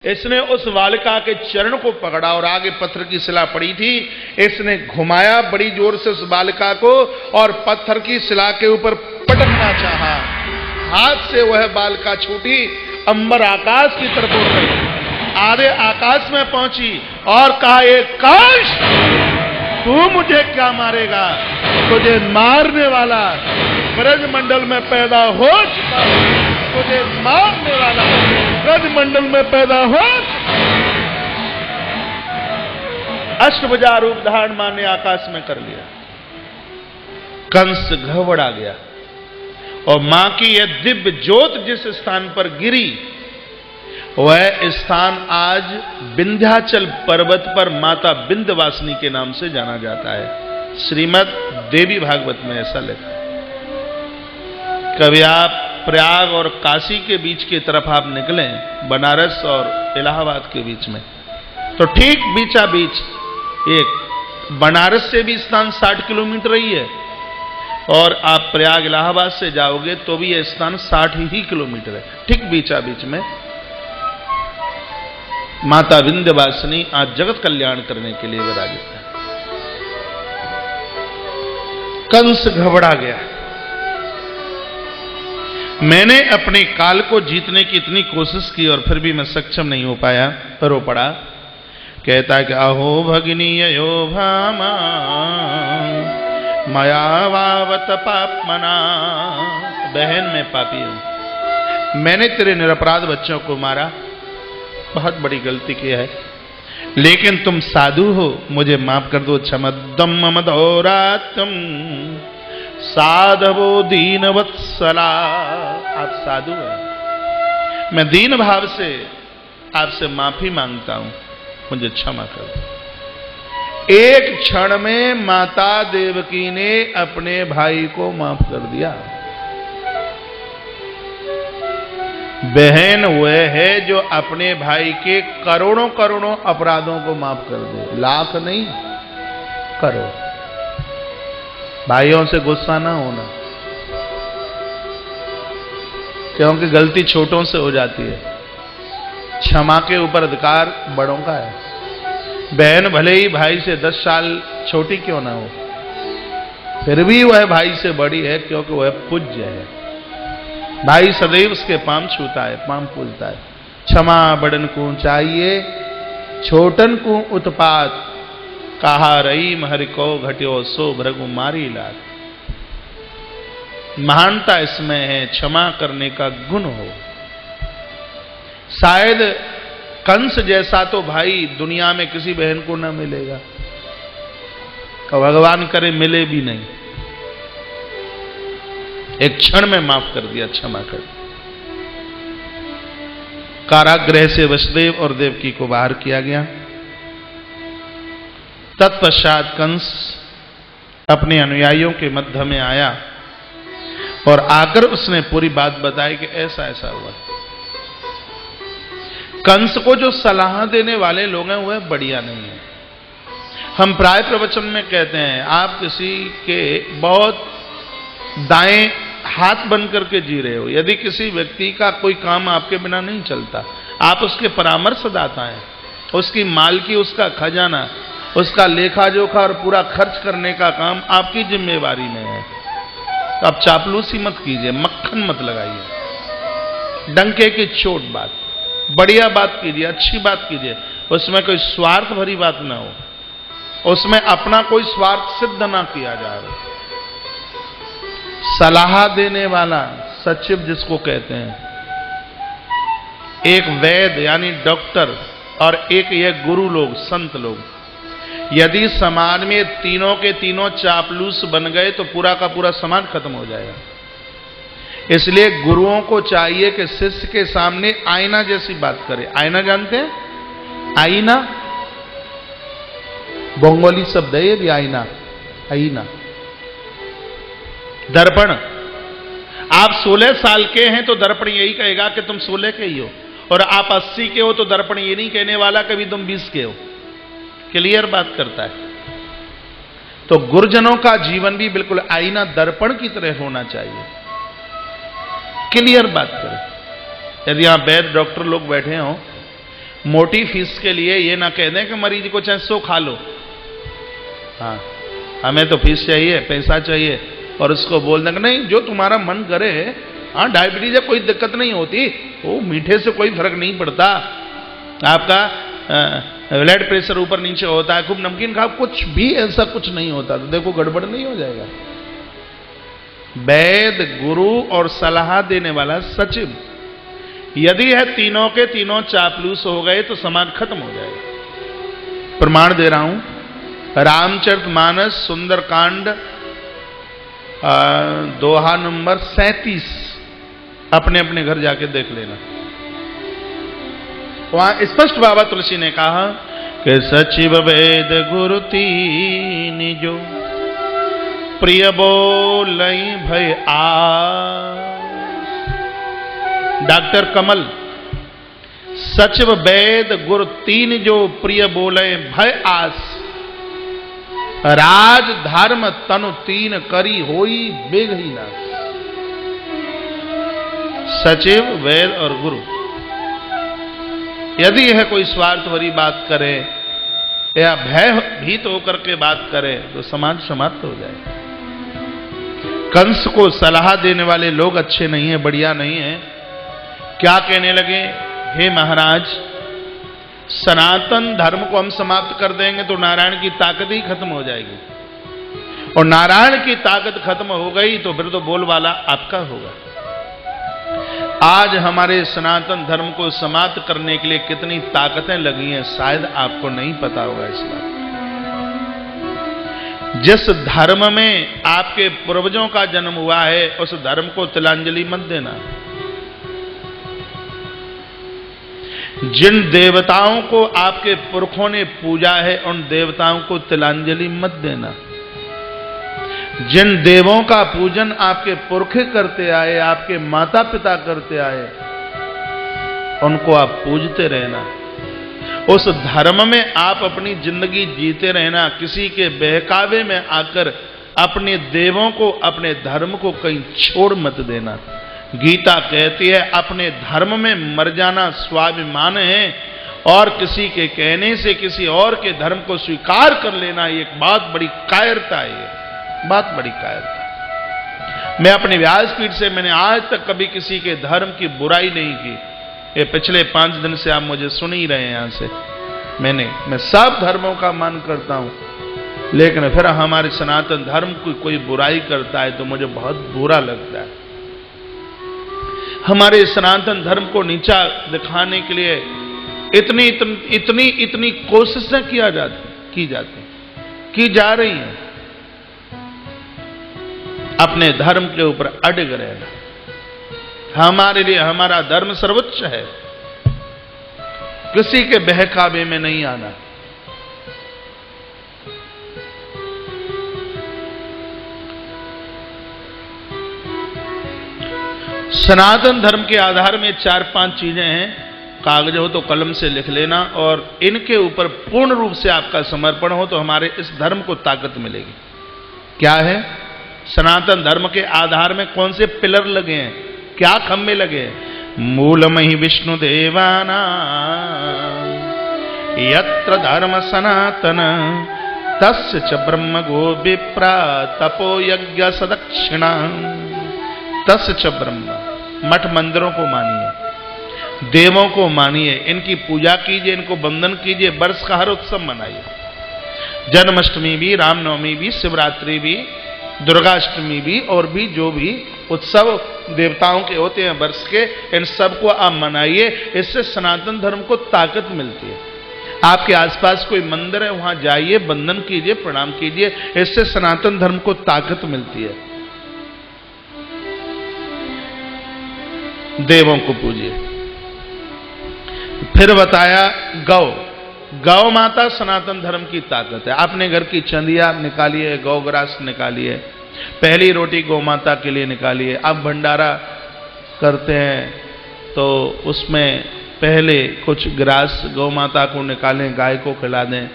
इसने उस बालिका के चरण को पकड़ा और आगे पत्थर की शिला पड़ी थी, इसने घुमाया बड़ी जोर से उस बालिका को और पत्थर की शिला के ऊपर पटकना चाहा। हाथ से वह बालिका छूटी, अंबर आकाश की तरफ उड़ गई, आधे आकाश में पहुंची और कहा, एक काश तू मुझे क्या मारेगा, तुझे मारने वाला ब्रजमंडल में पैदा हो चुका, तुझे मारने वाला ब्रजमंडल में पैदा हो। अष्टभुजा रूप धारण मां ने आकाश में कर लिया। कंस घबरा गया और मां की यह दिव्य ज्योत जिस स्थान पर गिरी वह स्थान आज विंध्याचल पर्वत पर माता विंध्यवासिनी के नाम से जाना जाता है। श्रीमद् देवी भागवत में ऐसा लिखा है। कभी आप प्रयाग और काशी के बीच की तरफ आप निकलें, बनारस और इलाहाबाद के बीच में, तो ठीक बीचा बीच एक बनारस से भी स्थान 60 किलोमीटर ही है और आप प्रयाग इलाहाबाद से जाओगे तो भी यह स्थान 60 ही किलोमीटर है। ठीक बीचा बीच में माता विंध्यवासिनी आज जगत कल्याण करने के लिए विराजित है। कंस घबरा गया। मैंने अपने काल को जीतने की इतनी कोशिश की और फिर भी मैं सक्षम नहीं हो पाया। रो पड़ा, कहता है कि अहो भगिनी यो भामा मया वावत पापमना, बहन मैं पापी हूं, मैंने तेरे निरपराध बच्चों को मारा, बहुत बड़ी गलती की है, लेकिन तुम साधु हो, मुझे माफ कर दो। क्षमद्दम ममदौरात्म साधवो दीन वत्सला, आप साधु हैं, मैं दीन भाव से आपसे माफी मांगता हूं, मुझे क्षमा कर दो। एक क्षण में माता देवकी ने अपने भाई को माफ कर दिया। बहन वह है जो अपने भाई के करोड़ों करोड़ों अपराधों को माफ कर दे, लाख नहीं करोड़। भाइयों से गुस्सा ना होना, क्योंकि गलती छोटों से हो जाती है। क्षमा के ऊपर अधिकार बड़ों का है। बहन भले ही भाई से 10 साल छोटी क्यों ना हो, फिर भी वह भाई से बड़ी है, क्योंकि वह पूज्य है। भाई सदैव उसके पांव छूता है, पांव पूजता है। क्षमा बड़न को चाहिए, छोटन को उत्पात, कहा रही महर को घट्यो सो भृगु मारी लाल। महानता इसमें है क्षमा करने का गुण हो। शायद कंस जैसा तो भाई दुनिया में किसी बहन को न मिलेगा, भगवान करे मिले भी नहीं। एक क्षण में माफ कर दिया, क्षमा कर दिया। कारागृह से वसुदेव और देवकी को बाहर किया गया। तत्पश्चात कंस अपने अनुयायियों के मध्य में आया और आकर उसने पूरी बात बताई कि ऐसा ऐसा हुआ। कंस को जो सलाह देने वाले लोग हैं वह बढ़िया नहीं है। हम प्राय प्रवचन में कहते हैं, आप किसी के बहुत दाएं हाथ बन करके जी रहे हो। यदि किसी व्यक्ति का कोई काम आपके बिना नहीं चलता, आप उसके परामर्शदाता हैं, उसकी मालकी, उसका खजाना, उसका लेखा जोखा और पूरा खर्च करने का काम आपकी जिम्मेवारी में है। तो आप चापलूसी मत कीजिए, मक्खन मत लगाइए, डंके की चोट बात, बढ़िया बात कीजिए, अच्छी बात कीजिए, उसमें कोई स्वार्थ भरी बात ना हो, उसमें अपना कोई स्वार्थ सिद्ध ना किया जा रहा। सलाह देने वाला सचिव जिसको कहते हैं, एक वैद्य यानी डॉक्टर और एक ये गुरु लोग, संत लोग, यदि समाज में तीनों के तीनों चापलूस बन गए तो पूरा का पूरा समाज खत्म हो जाएगा। इसलिए गुरुओं को चाहिए कि शिष्य के सामने आईना जैसी बात करे। आईना जानते हैं? आईना बंगाली शब्द है ये भी, आईना, आईना, दर्पण। आप 16 साल के हैं तो दर्पण यही कहेगा कि तुम 16 के ही हो, और आप 80 के हो तो दर्पण ये नहीं कहने वाला कभी तुम 20 के हो। क्लियर बात करता है। तो गुरुजनों का जीवन भी बिल्कुल आईना, दर्पण की तरह होना चाहिए। क्लियर बात करें। यदि यहां वैद्य डॉक्टर लोग बैठे हों मोटी फीस के लिए ये ना कह दें कि मरीज को चाहे 100 खा लो, हाँ हमें तो फीस चाहिए, पैसा चाहिए, और उसको बोल देंगे नहीं जो तुम्हारा मन करे, हाँ डायबिटीज है कोई दिक्कत नहीं होती, वो मीठे से कोई फर्क नहीं पड़ता, आपका ब्लड प्रेशर ऊपर नीचे होता है, खूब नमकीन खाओ, कुछ भी ऐसा कुछ नहीं होता, तो देखो गड़बड़ नहीं हो जाएगा। वैद, गुरु और सलाह देने वाला सचिव यदि है तीनों के तीनों चापलूस हो गए तो समाज खत्म हो जाएगा। प्रमाण दे रहा हूं, रामचरितमानस सुंदरकांड दोहा नंबर 37, अपने अपने घर जाके देख लेना। वहां स्पष्ट बाबा तुलसी ने कहा कि सचिव वेद गुरु तीन जो प्रिय बोलई भय आस। डॉक्टर कमल, सचिव वेद गुरु तीन जो प्रिय बोले भय आस, राज धर्म तनु तीन करी होई बेगही नास। सचिव, वेद और गुरु यदि यह कोई स्वार्थ भरी बात करे या भय भीत होकर के बात करे तो समाज समाप्त हो जाए। कंस को सलाह देने वाले लोग अच्छे नहीं है, बढ़िया नहीं है। क्या कहने लगे, हे महाराज सनातन धर्म को हम समाप्त कर देंगे तो नारायण की ताकत ही खत्म हो जाएगी, और नारायण की ताकत खत्म हो गई तो फिर तो बोलबाला आपका होगा। आज हमारे सनातन धर्म को समाप्त करने के लिए कितनी ताकतें लगी हैं, शायद आपको नहीं पता होगा इस बात। जिस धर्म में आपके पूर्वजों का जन्म हुआ है उस धर्म को तिलांजलि मत देना। जिन देवताओं को आपके पुरखों ने पूजा है उन देवताओं को तिलांजलि मत देना। जिन देवों का पूजन आपके पुरखे करते आए, आपके माता पिता करते आए, उनको आप पूजते रहना। उस धर्म में आप अपनी जिंदगी जीते रहना। किसी के बहकावे में आकर अपने देवों को, अपने धर्म को कहीं छोड़ मत देना। गीता कहती है अपने धर्म में मर जाना स्वाभिमान है, और किसी के कहने से किसी और के धर्म को स्वीकार कर लेना ये एक बहुत बड़ी कायरता है, बहुत बड़ी कायरता। मैं अपने व्यासपीठ से मैंने आज तक कभी किसी के धर्म की बुराई नहीं की। ये पिछले 5 दिन से आप मुझे सुन ही रहे हैं यहां से। मैं सब धर्मों का मान करता हूं, लेकिन फिर हमारे सनातन धर्म की कोई बुराई करता है तो मुझे बहुत बुरा लगता है। हमारे सनातन धर्म को नीचा दिखाने के लिए इतनी कोशिशें की जा रही हैं। अपने धर्म के ऊपर अड़ग रहना। हमारे लिए हमारा धर्म सर्वोच्च है, किसी के बहकावे में नहीं आना। सनातन धर्म के आधार में 4-5 चीजें हैं। कागज हो तो कलम से लिख लेना, और इनके ऊपर पूर्ण रूप से आपका समर्पण हो तो हमारे इस धर्म को ताकत मिलेगी। क्या है? सनातन धर्म के आधार में कौन से पिलर लगे हैं, क्या खंभे लगे हैं? मूलमहि विष्णु देवाना यत्र धर्म सनातन तस्य च ब्रह्म गो विप्रा तपो यज्ञ सदक्षिणा तस्य च ब्रह्म। मठ मंदिरों को मानिए, देवों को मानिए, इनकी पूजा कीजिए, इनको वंदन कीजिए, वर्ष का हर उत्सव मनाइए। जन्माष्टमी भी, रामनवमी भी, शिवरात्रि भी, दुर्गाष्टमी भी, और भी जो भी उत्सव देवताओं के होते हैं वर्ष के, इन सबको आप मनाइए। इससे सनातन धर्म को ताकत मिलती है। आपके आसपास कोई मंदिर है वहां जाइए, वंदन कीजिए, प्रणाम कीजिए, इससे सनातन धर्म को ताकत मिलती है। देवों को पूजिए। फिर बताया गौ माता सनातन धर्म की ताकत है। आपने घर की चंदिया निकालिए, गौग्रास निकालिए, पहली रोटी गौ माता के लिए निकालिए। आप भंडारा करते हैं तो उसमें पहले कुछ ग्रास गौ माता को निकालें, गाय को खिला दें।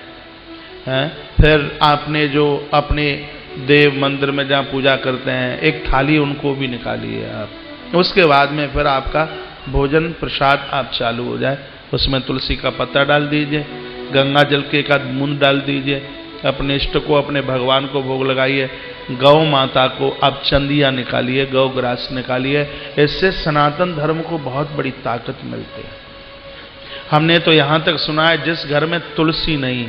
फिर आपने जो अपने देव मंदिर में जहाँ पूजा करते हैं एक थाली उनको भी निकालिए आप। उसके बाद में फिर आपका भोजन प्रसाद आप चालू हो जाए। उसमें तुलसी का पत्ता डाल दीजिए, गंगा जल के एक आध बूंद डाल दीजिए, अपने इष्ट को, अपने भगवान को भोग लगाइए। गौ माता को आप चंदिया निकालिए, गौ ग्रास निकालिए। इससे सनातन धर्म को बहुत बड़ी ताकत मिलती है। हमने तो यहां तक सुना है, जिस घर में तुलसी नहीं,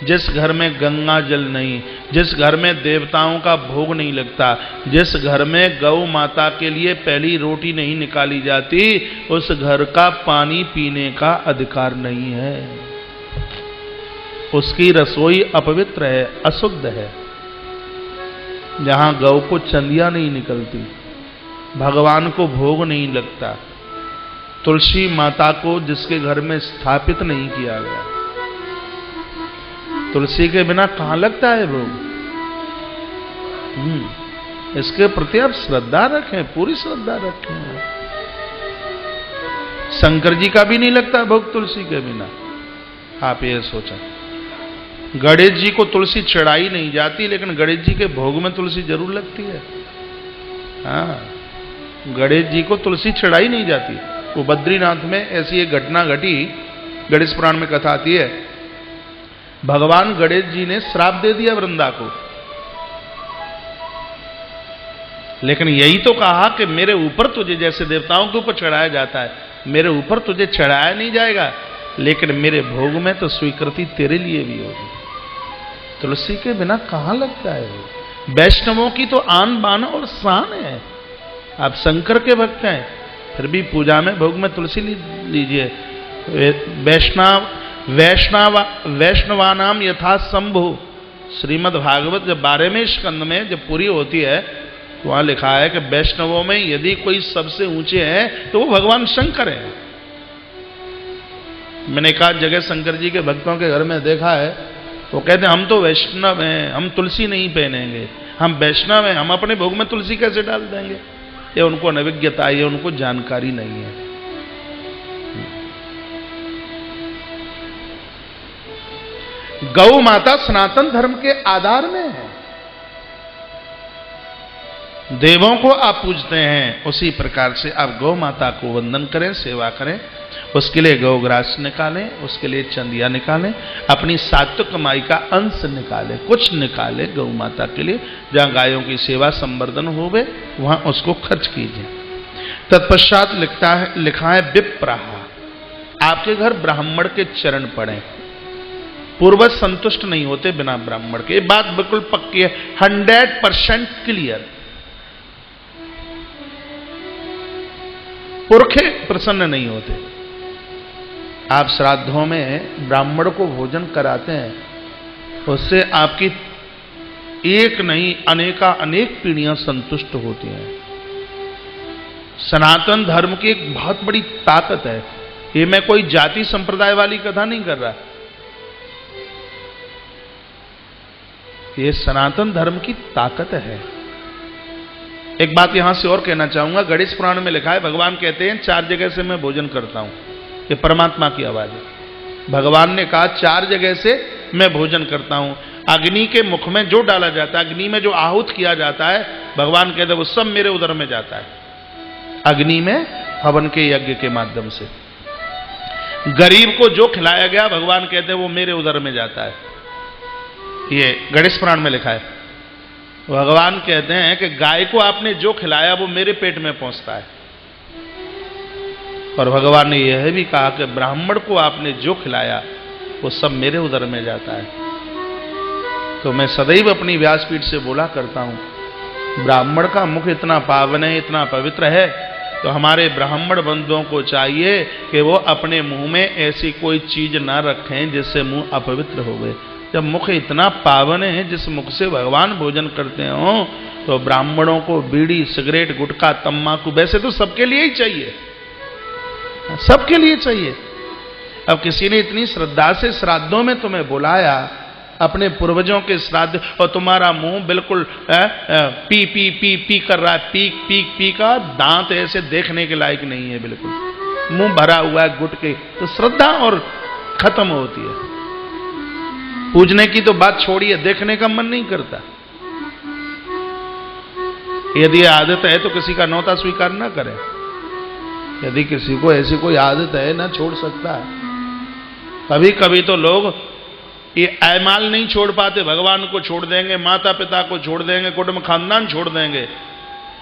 जिस घर में गंगा जल नहीं, जिस घर में देवताओं का भोग नहीं लगता, जिस घर में गौ माता के लिए पहली रोटी नहीं निकाली जाती, उस घर का पानी पीने का अधिकार नहीं है। उसकी रसोई अपवित्र है, अशुद्ध है। जहां गौ को चंदिया नहीं निकलती, भगवान को भोग नहीं लगता, तुलसी माता को जिसके घर में स्थापित नहीं किया गया, तुलसी के बिना कहां लगता है भोग? इसके प्रति आप श्रद्धा रखें, पूरी श्रद्धा रखें। शंकर जी का भी नहीं लगता भोग तुलसी के बिना। आप ये सोचा, गणेश जी को तुलसी चढ़ाई नहीं जाती, लेकिन गणेश जी के भोग में तुलसी जरूर लगती है। हाँ, गणेश जी को तुलसी चढ़ाई नहीं जाती। वो बद्रीनाथ में ऐसी एक घटना घटी, गणेश पुराण में कथा आती है। भगवान गणेश जी ने श्राप दे दिया वृंदा को, लेकिन यही तो कहा कि मेरे ऊपर तुझे, जैसे देवताओं के ऊपर चढ़ाया जाता है, मेरे ऊपर तुझे चढ़ाया नहीं जाएगा, लेकिन मेरे भोग में तो स्वीकृति तेरे लिए भी होगी। तुलसी के बिना कहां लगता है वो? वैष्णवों की तो आन बान और शान है। आप शंकर के भक्त हैं, फिर भी पूजा में भोग में तुलसी लीजिए। वैष्णवानाम यथा शंभु, श्रीमद् भागवत जब 12वें स्कंद में जब पूरी होती है, तो वहां लिखा है कि वैष्णवों में यदि कोई सबसे ऊंचे हैं तो वो भगवान शंकर है। मैंने एक आध जगह शंकर जी के भक्तों के घर में देखा है, वो कहते हैं हम तो वैष्णव हैं, हम तुलसी नहीं पहनेंगे, हम वैष्णव हैं, हम अपने भोग में तुलसी कैसे डाल देंगे? ये उनको अनभिज्ञता, ये उनको जानकारी नहीं है। गौ माता सनातन धर्म के आधार में है। देवों को आप पूजते हैं, उसी प्रकार से आप गौ माता को वंदन करें, सेवा करें। उसके लिए गौग्रास निकालें, उसके लिए चंदिया निकालें, अपनी सात्विक कमाई का अंश निकालें, कुछ निकालें गौ माता के लिए। जहां गायों की सेवा संवर्धन होवे वहां उसको खर्च कीजिए। तत्पश्चात लिखा है विप्रहा, आपके घर ब्राह्मण के चरण पड़े। पूर्वज संतुष्ट नहीं होते बिना ब्राह्मण के, ये बात बिल्कुल पक्की है, 100% क्लियर। पुरखे प्रसन्न नहीं होते। आप श्राद्धों में ब्राह्मण को भोजन कराते हैं, उससे आपकी एक नहीं अनेक पीढ़ियां संतुष्ट होती हैं। सनातन धर्म की एक बहुत बड़ी ताकत है। ये मैं कोई जाति संप्रदाय वाली कथा नहीं कर रहा, ये सनातन धर्म की ताकत है। एक बात यहां से और कहना चाहूंगा, गणेश पुराण में लिखा है, भगवान कहते हैं 4 जगह से मैं भोजन करता हूं। ये परमात्मा की आवाज है। भगवान ने कहा 4 जगह से मैं भोजन करता हूं। अग्नि के मुख में जो डाला जाता है, अग्नि में जो आहूत किया जाता है, भगवान कहते हैं वो सब मेरे उदर में जाता है। अग्नि में हवन के यज्ञ के माध्यम से गरीब को जो खिलाया गया, भगवान कहते हैं वो मेरे उदर में जाता है। ये गणेश पुराण में लिखा है। भगवान कहते हैं कि गाय को आपने जो खिलाया वो मेरे पेट में पहुंचता है। और भगवान ने यह भी कहा कि ब्राह्मण को आपने जो खिलाया वो सब मेरे उदर में जाता है। तो मैं सदैव अपनी व्यासपीठ से बोला करता हूं, ब्राह्मण का मुख इतना पावन है, इतना पवित्र है, तो हमारे ब्राह्मण बंधुओं को चाहिए कि वो अपने मुंह में ऐसी कोई चीज ना रखें जिससे मुंह अपवित्र हो गए। जब मुख इतना पावन है, जिस मुख से भगवान भोजन करते हो, तो ब्राह्मणों को बीड़ी, सिगरेट, गुटखा, तम्बाकू वैसे तो सबके लिए ही चाहिए, सबके लिए चाहिए। अब किसी ने इतनी श्रद्धा से श्राद्धों में तुम्हें बुलाया, अपने पूर्वजों के श्राद्ध, और तुम्हारा मुंह बिल्कुल पी पी पी पी कर रहा है, पी का दांत ऐसे देखने के लायक नहीं है, बिल्कुल मुंह भरा हुआ है गुटके, तो श्रद्धा और खत्म होती है। पूजने की तो बात छोड़िए, देखने का मन नहीं करता। यदि आदत है तो किसी का न्योता स्वीकार ना करें। यदि किसी को ऐसी कोई आदत है ना छोड़ सकता है। कभी कभी तो लोग ये ऐमाल नहीं छोड़ पाते, भगवान को छोड़ देंगे, माता पिता को छोड़ देंगे, कुटुंब खानदान छोड़ देंगे,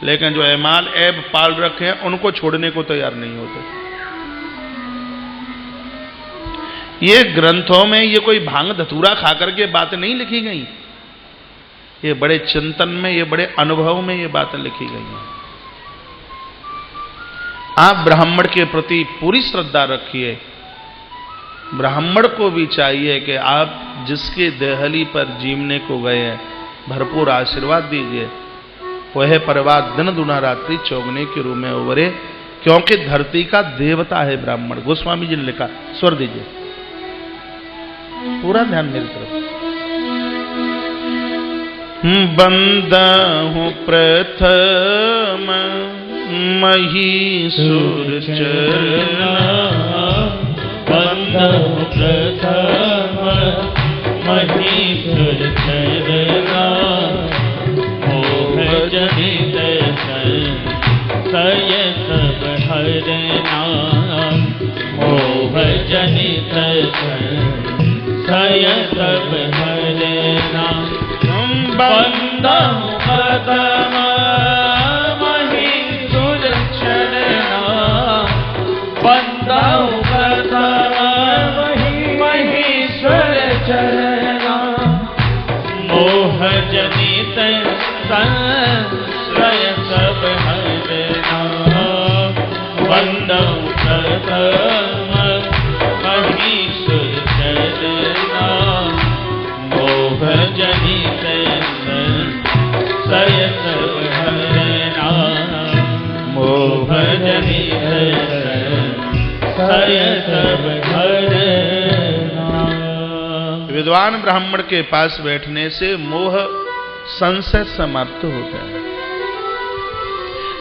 लेकिन जो ऐमाल ऐब पाल रखे हैं उनको छोड़ने को तैयार नहीं होते। ये ग्रंथों में ये कोई भांग धतूरा खाकर के बातें नहीं लिखी गई, ये बड़े चिंतन में, ये बड़े अनुभव में ये बातें लिखी गई हैं। आप ब्राह्मण के प्रति पूरी श्रद्धा रखिए। ब्राह्मण को भी चाहिए कि आप जिसके देहली पर जीवने को गए हैं भरपूर आशीर्वाद दीजिए। वह परिवार दिन दुना रात्रि चौगने के रूप में उभरे, क्योंकि धरती का देवता है ब्राह्मण। गोस्वामी जी ने लिखा, स्वर दीजिए, पूरा ध्यान मेरी तरफ। बंदा हूं प्रथम महीसुर चरना, बंदा हूं प्रथम महीसुर चरना, मोह जनित संशय सब हरना, मोह जनित संशय सब हरना। बंदा हूं प्रथम महीसुर चरना, बंदा हूं प्रथम महीसुर चरना, मोह जनित संशय सब हरना, बंदा हूं प्रथम महीसुर चरना, मोह जनित संशय सब हरना, मोह जनित संशय सब हरना। विद्वान ब्राह्मण के पास बैठने से मोह संशय समाप्त होता है,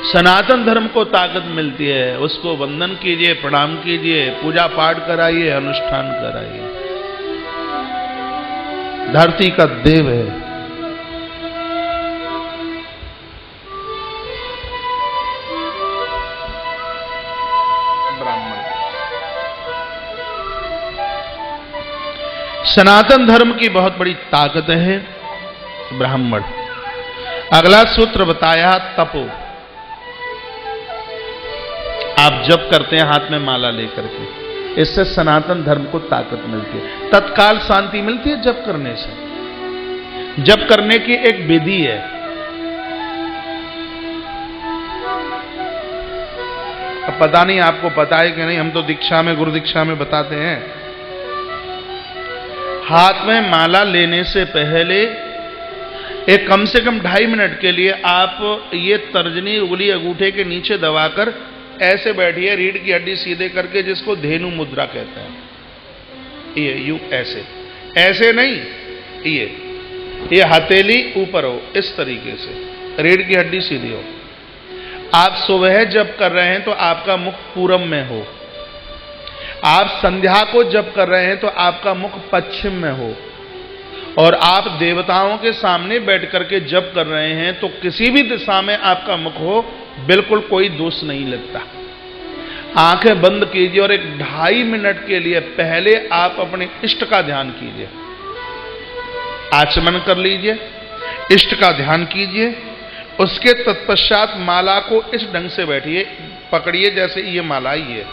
सनातन धर्म को ताकत मिलती है। उसको वंदन कीजिए, प्रणाम कीजिए, पूजा पाठ कराइए, अनुष्ठान कराइए। धरती का देव है। ब्राह्मण सनातन धर्म की बहुत बड़ी ताकत है ब्राह्मण। अगला सूत्र बताया तपो। आप जप करते हैं हाथ में माला लेकर के, इससे सनातन धर्म को ताकत मिलती है, तत्काल शांति मिलती है जप करने से। जप करने की एक विधि है। अब पता नहीं आपको पता है कि नहीं, हम तो दीक्षा में, गुरु दीक्षा में बताते हैं, हाथ में माला लेने से पहले एक कम से कम 2.5 मिनट के लिए आप ये तर्जनी उंगली अंगूठे के नीचे दबाकर ऐसे बैठिए, रीढ़ की हड्डी सीधे करके, जिसको धेनु मुद्रा कहते हैं। ये यूं ऐसे, ऐसे नहीं, ये हथेली ऊपर हो, इस तरीके से रीढ़ की हड्डी सीधी हो। आप सुबह जप कर रहे हैं तो आपका मुख पूरब में हो, आप संध्या को जप कर रहे हैं तो आपका मुख पश्चिम में हो, और आप देवताओं के सामने बैठ करके जप कर रहे हैं तो किसी भी दिशा में आपका मुख हो, बिल्कुल कोई दोष नहीं लगता। आंखें बंद कीजिए और एक 2.5 मिनट के लिए पहले आप अपने इष्ट का ध्यान कीजिए। आचमन कर लीजिए, इष्ट का ध्यान कीजिए। उसके तत्पश्चात माला को इस ढंग से बैठिए, पकड़िए जैसे ये माला ही है।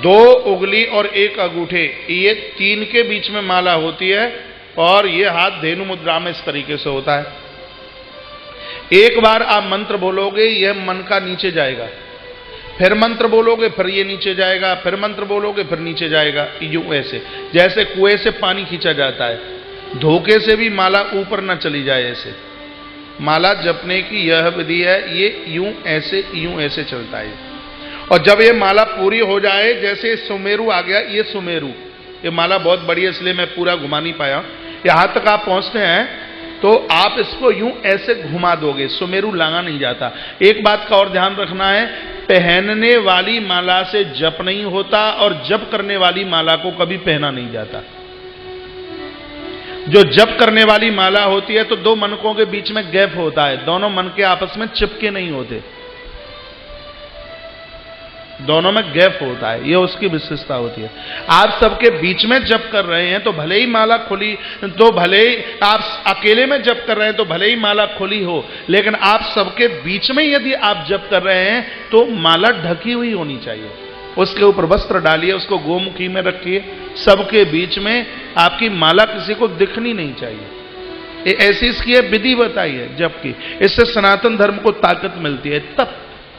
2 उंगली और 1 अंगूठे, ये 3 के बीच में माला होती है, और ये हाथ धेनु मुद्रा में इस तरीके से होता है। एक बार आप मंत्र बोलोगे, यह मन का नीचे जाएगा, फिर मंत्र बोलोगे, फिर ये नीचे जाएगा, फिर मंत्र बोलोगे, फिर नीचे जाएगा। यूं ऐसे, जैसे कुएं से पानी खींचा जाता है, धोखे से भी माला ऊपर ना चली जाए। ऐसे माला जपने की यह विधि है, ये यूं ऐसे चलता है। और जब ये माला पूरी हो जाए, जैसे सुमेरु आ गया, ये सुमेरु, ये माला बहुत बड़ी है इसलिए मैं पूरा घुमा नहीं पाया, यहां तक आप पहुंचते हैं तो आप इसको यूं ऐसे घुमा दोगे, सुमेरु लांगा नहीं जाता। एक बात का और ध्यान रखना है, पहनने वाली माला से जप नहीं होता, और जप करने वाली माला को कभी पहना नहीं जाता। जो जप करने वाली माला होती है तो 2 मनकों के बीच में गैप होता है, दोनों मन के आपस में चिपके नहीं होते। दोनों में गैप होता है, ये उसकी विशेषता होती है। आप सबके बीच में जप कर रहे हैं तो भले ही माला खुली, तो भले ही आप अकेले में जप कर रहे हैं तो भले ही माला खुली हो, लेकिन आप सबके बीच में यदि आप जप कर रहे हैं तो माला ढकी हुई होनी चाहिए। उसके ऊपर वस्त्र डालिए, उसको गोमुखी में रखिए, सबके बीच में आपकी माला किसी को दिखनी नहीं चाहिए। ऐसी इसकी विधि बताई है जप की। इससे सनातन धर्म को ताकत मिलती है। तब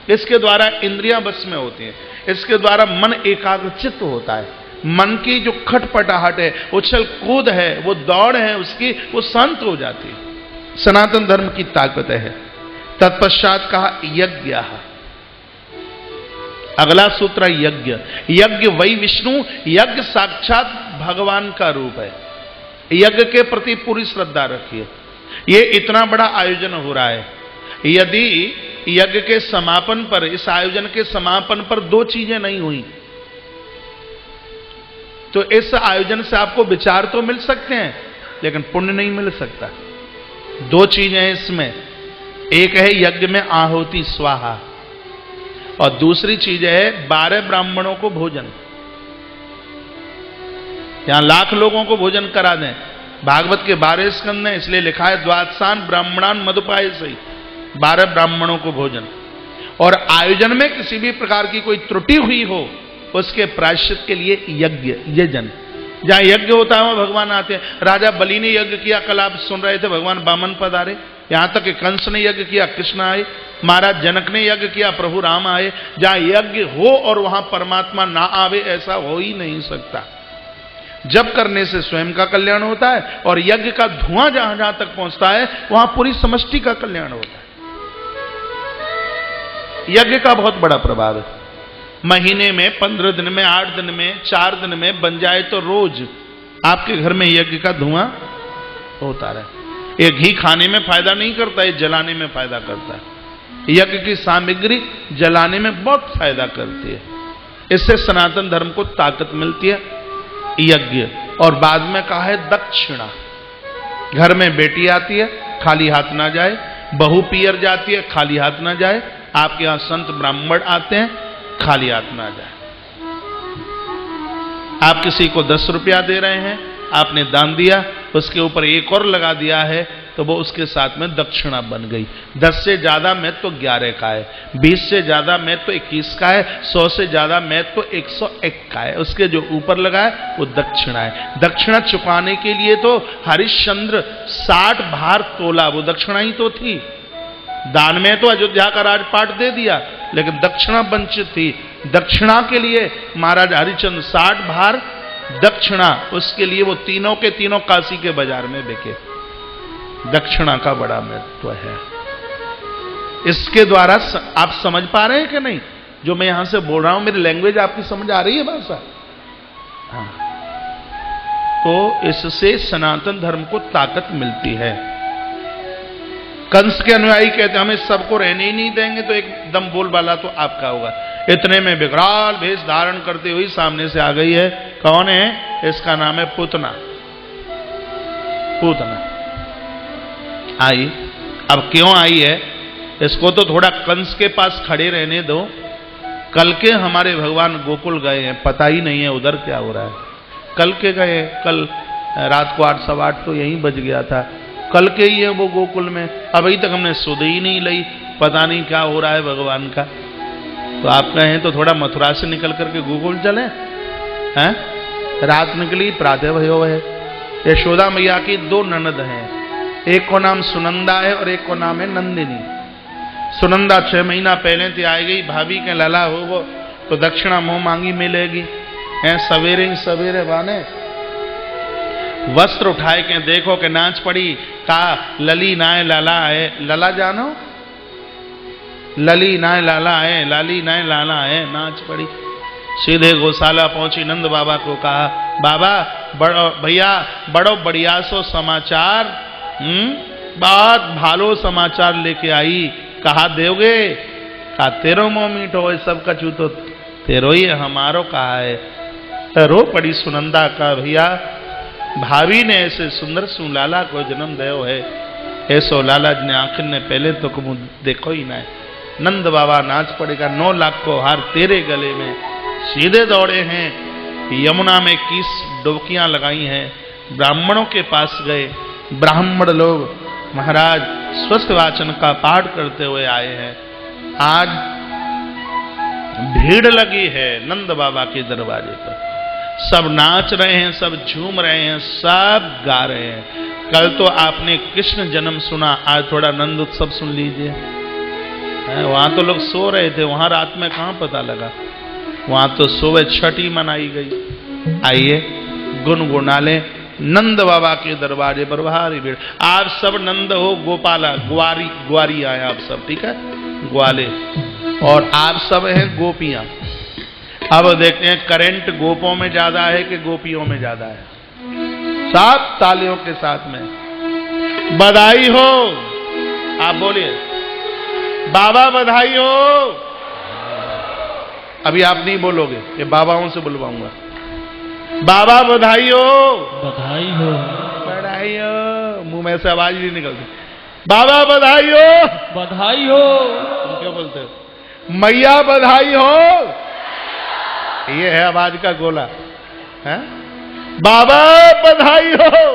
इसके द्वारा इंद्रियां बस में होती हैं, इसके द्वारा मन एकाग्रचित्त होता है, मन की जो खटपटाहट है, उछल कूद है, वो दौड़ है उसकी, वो शांत हो जाती है। सनातन धर्म की ताकत है। तत्पश्चात कहा यज्ञ। अगला सूत्र यज्ञ। यज्ञ वही विष्णु, यज्ञ साक्षात भगवान का रूप है। यज्ञ के प्रति पूरी श्रद्धा रखिए। ये इतना बड़ा आयोजन हो रहा है, यदि यज्ञ के समापन पर, इस आयोजन के समापन पर दो चीजें नहीं हुई तो इस आयोजन से आपको विचार तो मिल सकते हैं लेकिन पुण्य नहीं मिल सकता। दो चीजें हैं इसमें, एक है यज्ञ में आहुति स्वाहा और दूसरी चीज है 12 ब्राह्मणों को भोजन। यहां लाख लोगों को भोजन करा दें। भागवत के 12 स्कंद हैं, इसलिए लिखा है द्वादशान ब्राह्मणान मधुपाय सही, 12 ब्राह्मणों को भोजन। और आयोजन में किसी भी प्रकार की कोई त्रुटि हुई हो उसके प्रायश्चित के लिए यज्ञ, यजन। जहां यज्ञ होता है वहां भगवान आते हैं। राजा बलि ने यज्ञ किया, कल आप सुन रहे थे, भगवान वामन पधारे। यहां तक कि कंस ने यज्ञ किया, कृष्ण आए। महाराज जनक ने यज्ञ किया, प्रभु राम आए। जहां यज्ञ हो और वहां परमात्मा ना आवे, ऐसा हो ही नहीं सकता। जप करने से स्वयं का कल्याण होता है और यज्ञ का धुआं जहां जहां तक पहुंचता है वहां पूरी समष्टि का कल्याण होता है। यज्ञ का बहुत बड़ा प्रभाव है। महीने में, 15 दिन में, 8 दिन में, 4 दिन में बन जाए तो रोज आपके घर में यज्ञ का धुआं होता रहे। ये घी खाने में फायदा नहीं करता, ये जलाने में फायदा करता है। यज्ञ की सामग्री जलाने में बहुत फायदा करती है। इससे सनातन धर्म को ताकत मिलती है। यज्ञ। और बाद में कहा है दक्षिणा। घर में बेटी आती है, खाली हाथ ना जाए। बहू पियर जाती है, खाली हाथ ना जाए। आपके यहां संत ब्राह्मण आते हैं, खाली हाथ ना जाए। आप किसी को 10 रुपया दे रहे हैं, आपने दान दिया, उसके ऊपर एक और लगा दिया है तो वो उसके साथ में दक्षिणा बन गई। 10 से ज्यादा महत्व तो 11 का है, 20 से ज्यादा महत्व तो 21 का है, 100 से ज्यादा महत्व तो 101 का है। उसके जो ऊपर लगा है वो दक्षिणा है। दक्षिणा चुकाने के लिए तो हरिश्चंद्र 60 भार तोला, वो दक्षिणा ही तो थी। दान में तो अयोध्या का राजपाट दे दिया, लेकिन दक्षिणा वंचित थी। दक्षिणा के लिए महाराज हरिश्चंद्र 60 भार दक्षिणा, उसके लिए वो तीनों के तीनों काशी के बाजार में बिके। दक्षिणा का बड़ा महत्व है। इसके द्वारा आप समझ पा रहे हैं कि नहीं जो मैं यहां से बोल रहा हूं? मेरी लैंग्वेज आपकी समझ आ रही है भाषा? हाँ। तो इससे सनातन धर्म को ताकत मिलती है। कंस के अनुयायी कहते हैं हमें सबको रहने ही नहीं देंगे, तो एकदम बोलबाला तो आपका होगा। इतने में विकराल भेष धारण करते हुए सामने से आ गई है। कौन है? इसका नाम है पूतना। पूतना आई। अब क्यों आई है इसको तो थोड़ा कंस के पास खड़े रहने दो। कल के हमारे भगवान गोकुल गए हैं, पता ही नहीं है उधर क्या हो रहा है। कल के गए, कल रात को 8 सवा 8 तो यहीं बज गया था। कल के ही है वो गोकुल में। अभी तक हमने सुध ही नहीं ली, पता नहीं क्या हो रहा है भगवान का। तो आप कहें तो थोड़ा मथुरा से निकल करके गोकुल चले हैं। रात निकली, प्रातः भयो है। यशोदा मैया की 2 ननद हैं, एक को नाम सुनंदा है और एक को नाम है नंदिनी। सुनंदा 6 महीना पहले से आई गई, भाभी के लला हो वो तो दक्षिणा मुंह मांगी मिलेगी। हैं सवेरे ही सवेरे बाने वस्त्र उठाए के देखो के नाच पड़ी। का लली नाय लाला है, लला जानो? लली नाय लाला है, लाली नाय लाला है, नाच पड़ी। सीधे गौशाला पहुंची, नंद बाबा को कहा बाबा बड़ो भैया बड़ो बढ़िया सो समाचार, बहुत भालो समाचार लेके आई। कहा देवगे? कहा तेरो मुंह मीठो है, सब कछु तो तेरो ही है, हमारो कहा है। रो पड़ी सुनंदा का भैया भाभी ने ऐसे सुंदर सुलाला को जन्म दयो है, ऐसो लाला जी ने आखिर ने पहले तो मुझ देखो ही ना है। नंद बाबा नाच पड़ेगा, 9 लाख को हार तेरे गले में। सीधे दौड़े हैं, यमुना में 21 डुबकियां लगाई हैं, ब्राह्मणों के पास गए। ब्राह्मण लोग महाराज स्वस्थ वाचन का पाठ करते हुए आए हैं। आज भीड़ लगी है नंद बाबा के दरवाजे पर, सब नाच रहे हैं, सब झूम रहे हैं, सब गा रहे हैं। कल तो आपने कृष्ण जन्म सुना, आज थोड़ा नंद उत्सव सुन लीजिए। वहां तो लोग सो रहे थे, वहां रात में कहां पता लगा, वहां तो सुबह छठी मनाई गई। आइए गुनगुना लें नंद बाबा के दरवाजे पर भारी भीड़। आप सब नंद हो, गोपाला ग्वारी आए आप सब, ठीक है, ग्वाले, और आप सब हैं गोपियां। अब देखते हैं करंट गोपों में ज्यादा है कि गोपियों में ज्यादा है। सब तालियों के साथ में बधाई हो, आप बोलिए बाबा बधाई हो। अभी आप नहीं बोलोगे, ये बाबाओं से बुलवाऊंगा। बाबा बधाई हो, बधाई हो, बधाई हो। मुंह में से आवाज नहीं निकलती। बाबा बधाई हो, बधाई हो। तुम क्या बोलते हो? मैया बधाई हो, ये है आवाज का गोला है। बाबा बधाई हो,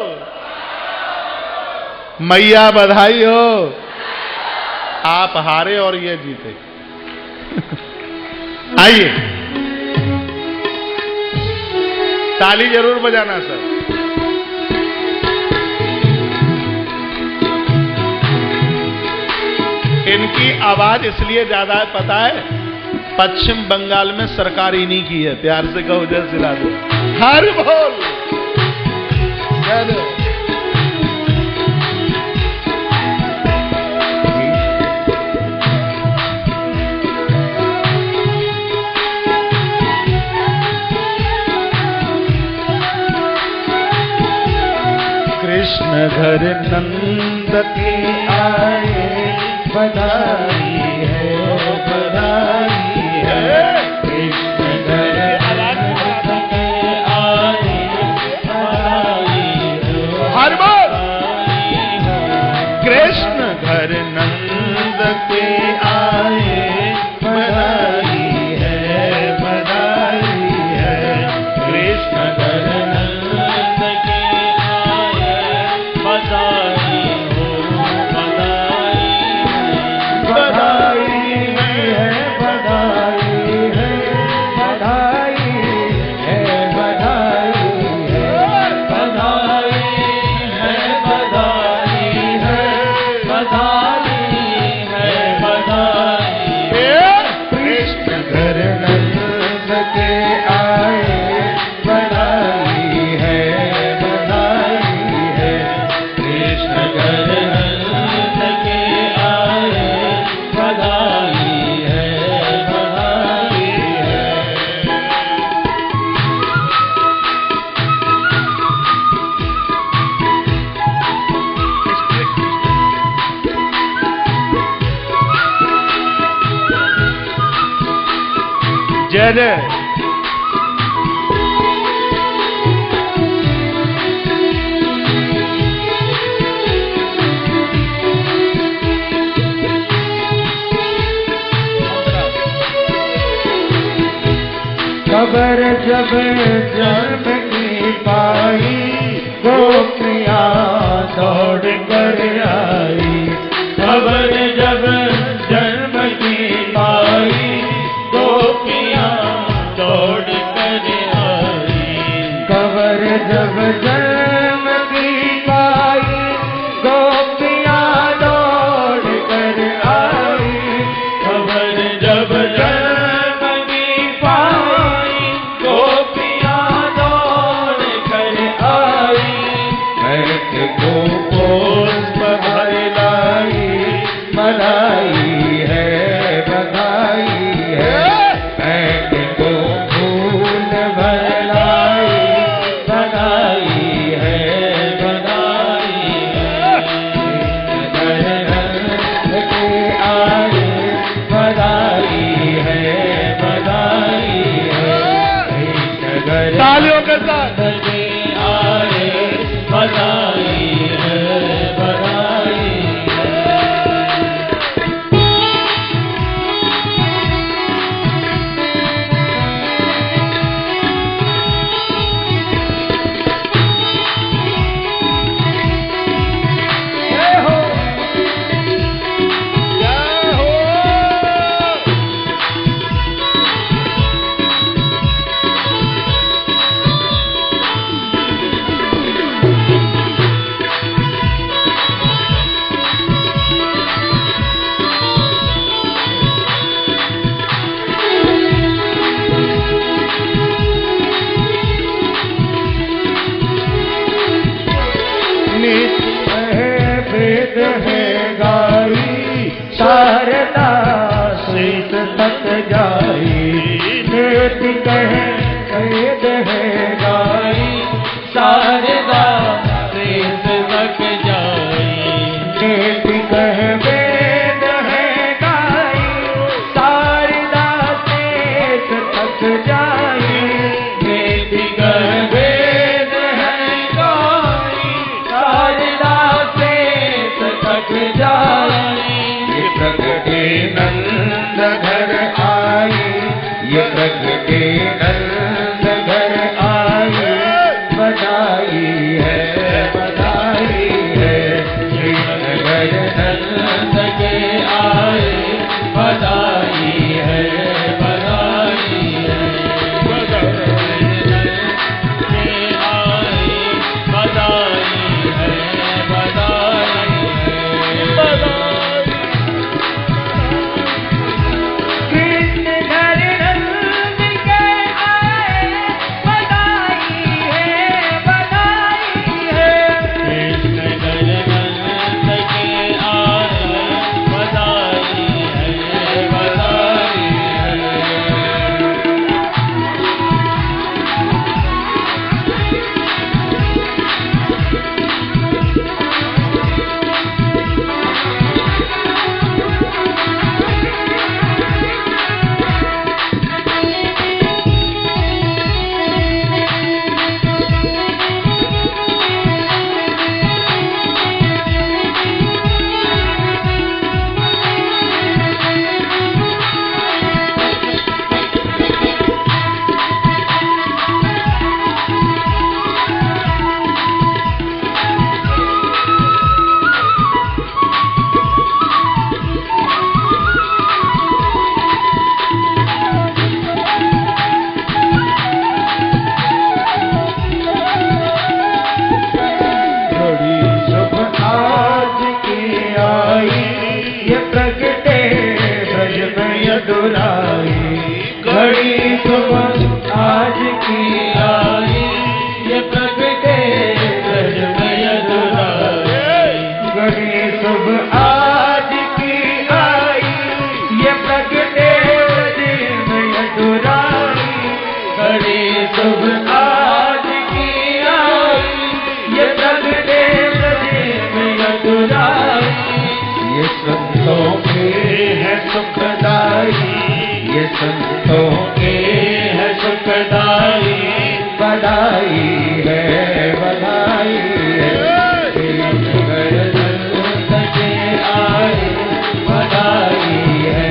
मैया बधाई हो। आप हारे और ये जीते। आइए ताली जरूर बजाना सर। इनकी आवाज इसलिए ज्यादा है, पता है, पश्चिम बंगाल में सरकार इन्हीं की है। प्यार से कहो जय श्री राधे, हर बोल जय दो। कृष्ण घर नंद के आए, बधाई है, बधाई है। कृष्ण घर नंद के आए, बधाई हो, हर बार कृष्ण घर नंद के आए, बधाई है, बधाई है। कृष्ण घर नंद के आए, बधाई हो, बधाई है, बधाई है, बधाई है, बधाई है, बधाई है, बधाई है, बधाई है, बधाई है, बधाई। कृष्ण घर नंद के आए, बधाई है, बधाई है। कृष्ण घर नंद के आए, बधाई है, बधाई है। जय जय। खबर जब जन्म की पाई, गोपियां दौड़ कर आई। खबर जब जन्म की पाई, गोपियां दौड़ कर आई। खबर जब जन्म की पाई, गोपियां दौड़ कर आई। खबर जब जन्म की पाई, गोपियां दौड़ कर आई। बैठ को पुष्प भर लाई, बधाई है, बधाई है। बैठ को फूल भर लाई, बधाई है, बधाई है। नंद के आए, बधाई है, बधाई है। तालियों के साथ आए, बधाई है, बधाई है। वेद है गाई शारदा शेष तक जाई। वेद कहे वेद है गाई शारदा शेष तक जाई। वेद कहे वेद है गाई शारदा शेष तक जाई। वेद कहे वेद है गाई शारदा शेष तक जाई। ये प्रगटे नंद घर आई, ये प्रगटे नंद घर आई। बधाई है बधाई है श्रीनगर नंद के आए। बधाई है बधाई है बधाई है बधाई कृष्ण घर नंद के आए। बधाई है बधाई है कृष्ण घर नंद के आए। बधाई है बधाई घड़ी शुभ आज की आई। ये प्रगटे ब्रज में यदुराई। घड़ी शुभ आज की आई। ये प्रगटे ब्रज में यदुराई। घड़ी शुभ आज की आई। ये प्रगटे ब्रज में यदुराई। घड़ी शुभ आज की आई। ये प्रगटे ब्रज में यदुराई। ये संतों के है सुखदाई। ये संतों के है सुखदाई। बधाई है बधाई है श्रीनगर नंद के आए। बधाई है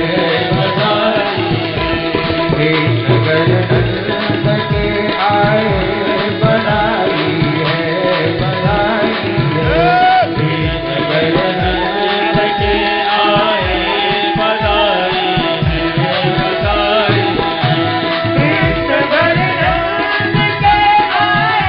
बधाई है श्रीनगर नंद के आए। बधाई है बधाई है श्रीनगर नंद के आए। बधाई है बधाई है श्रीनगर नंद के आए।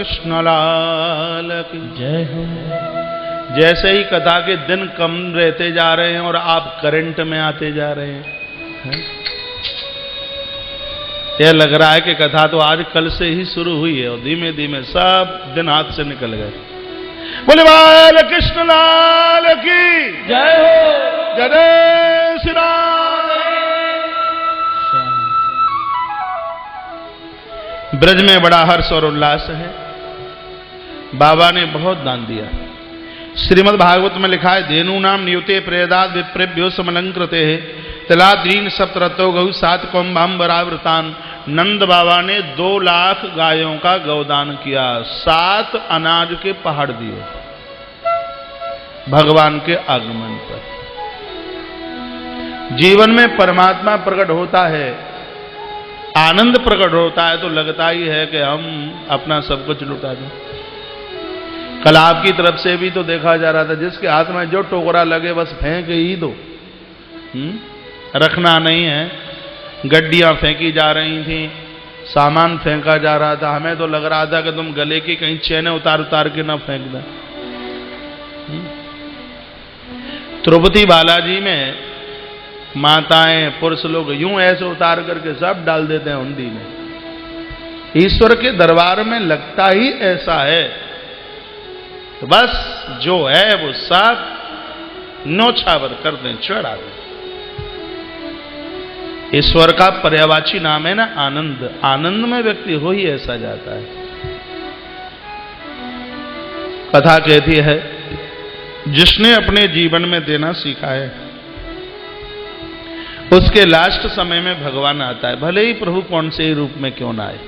कृष्ण लाल की जय हो। जैसे ही कथा के दिन कम रहते जा रहे हैं और आप करंट में आते जा रहे हैं, यह लग रहा है कि कथा तो आज कल से ही शुरू हुई है और धीमे धीमे सब दिन हाथ से निकल गए। बोले बाल कृष्ण लाल की जय हो। जय श्री राम। ब्रज में बड़ा हर्ष और उल्लास है। बाबा ने बहुत दान दिया। श्रीमद् भागवत में लिखा है, धेनु नाम नियुते प्रेदाद विप्रेभ्यो समलंकृते तिलादीन सप्तरतो गौ सात कौम्बाम्बरावृतान। नंद बाबा ने 2 लाख गायों का गौदान किया, 7 अनाज के पहाड़ दिए भगवान के आगमन पर। जीवन में परमात्मा प्रकट होता है, आनंद प्रकट होता है तो लगता ही है कि हम अपना सब कुछ लुटा दें। कल आपकी तरफ से भी तो देखा जा रहा था, जिसके हाथ में जो टोकरा लगे बस फेंक ही दो, रखना नहीं है। गड्डियां फेंकी जा रही थी, सामान फेंका जा रहा था। हमें तो लग रहा था कि तुम गले की कहीं चैने उतार उतार के ना फेंक दें। तिरुपति बालाजी में माताएं पुरुष लोग यूं ऐसे उतार करके सब डाल देते हैं हुंडी में। ईश्वर के दरबार में लगता ही ऐसा है, तो बस जो है वो सब नौछावर कर दें, चढ़ा दें। ईश्वर का पर्यायवाची नाम है ना आनंद। आनंद में व्यक्ति हो ही ऐसा जाता है। कथा कहती है, जिसने अपने जीवन में देना सीखा है उसके लास्ट समय में भगवान आता है, भले ही प्रभु कौन से ही रूप में क्यों ना आए।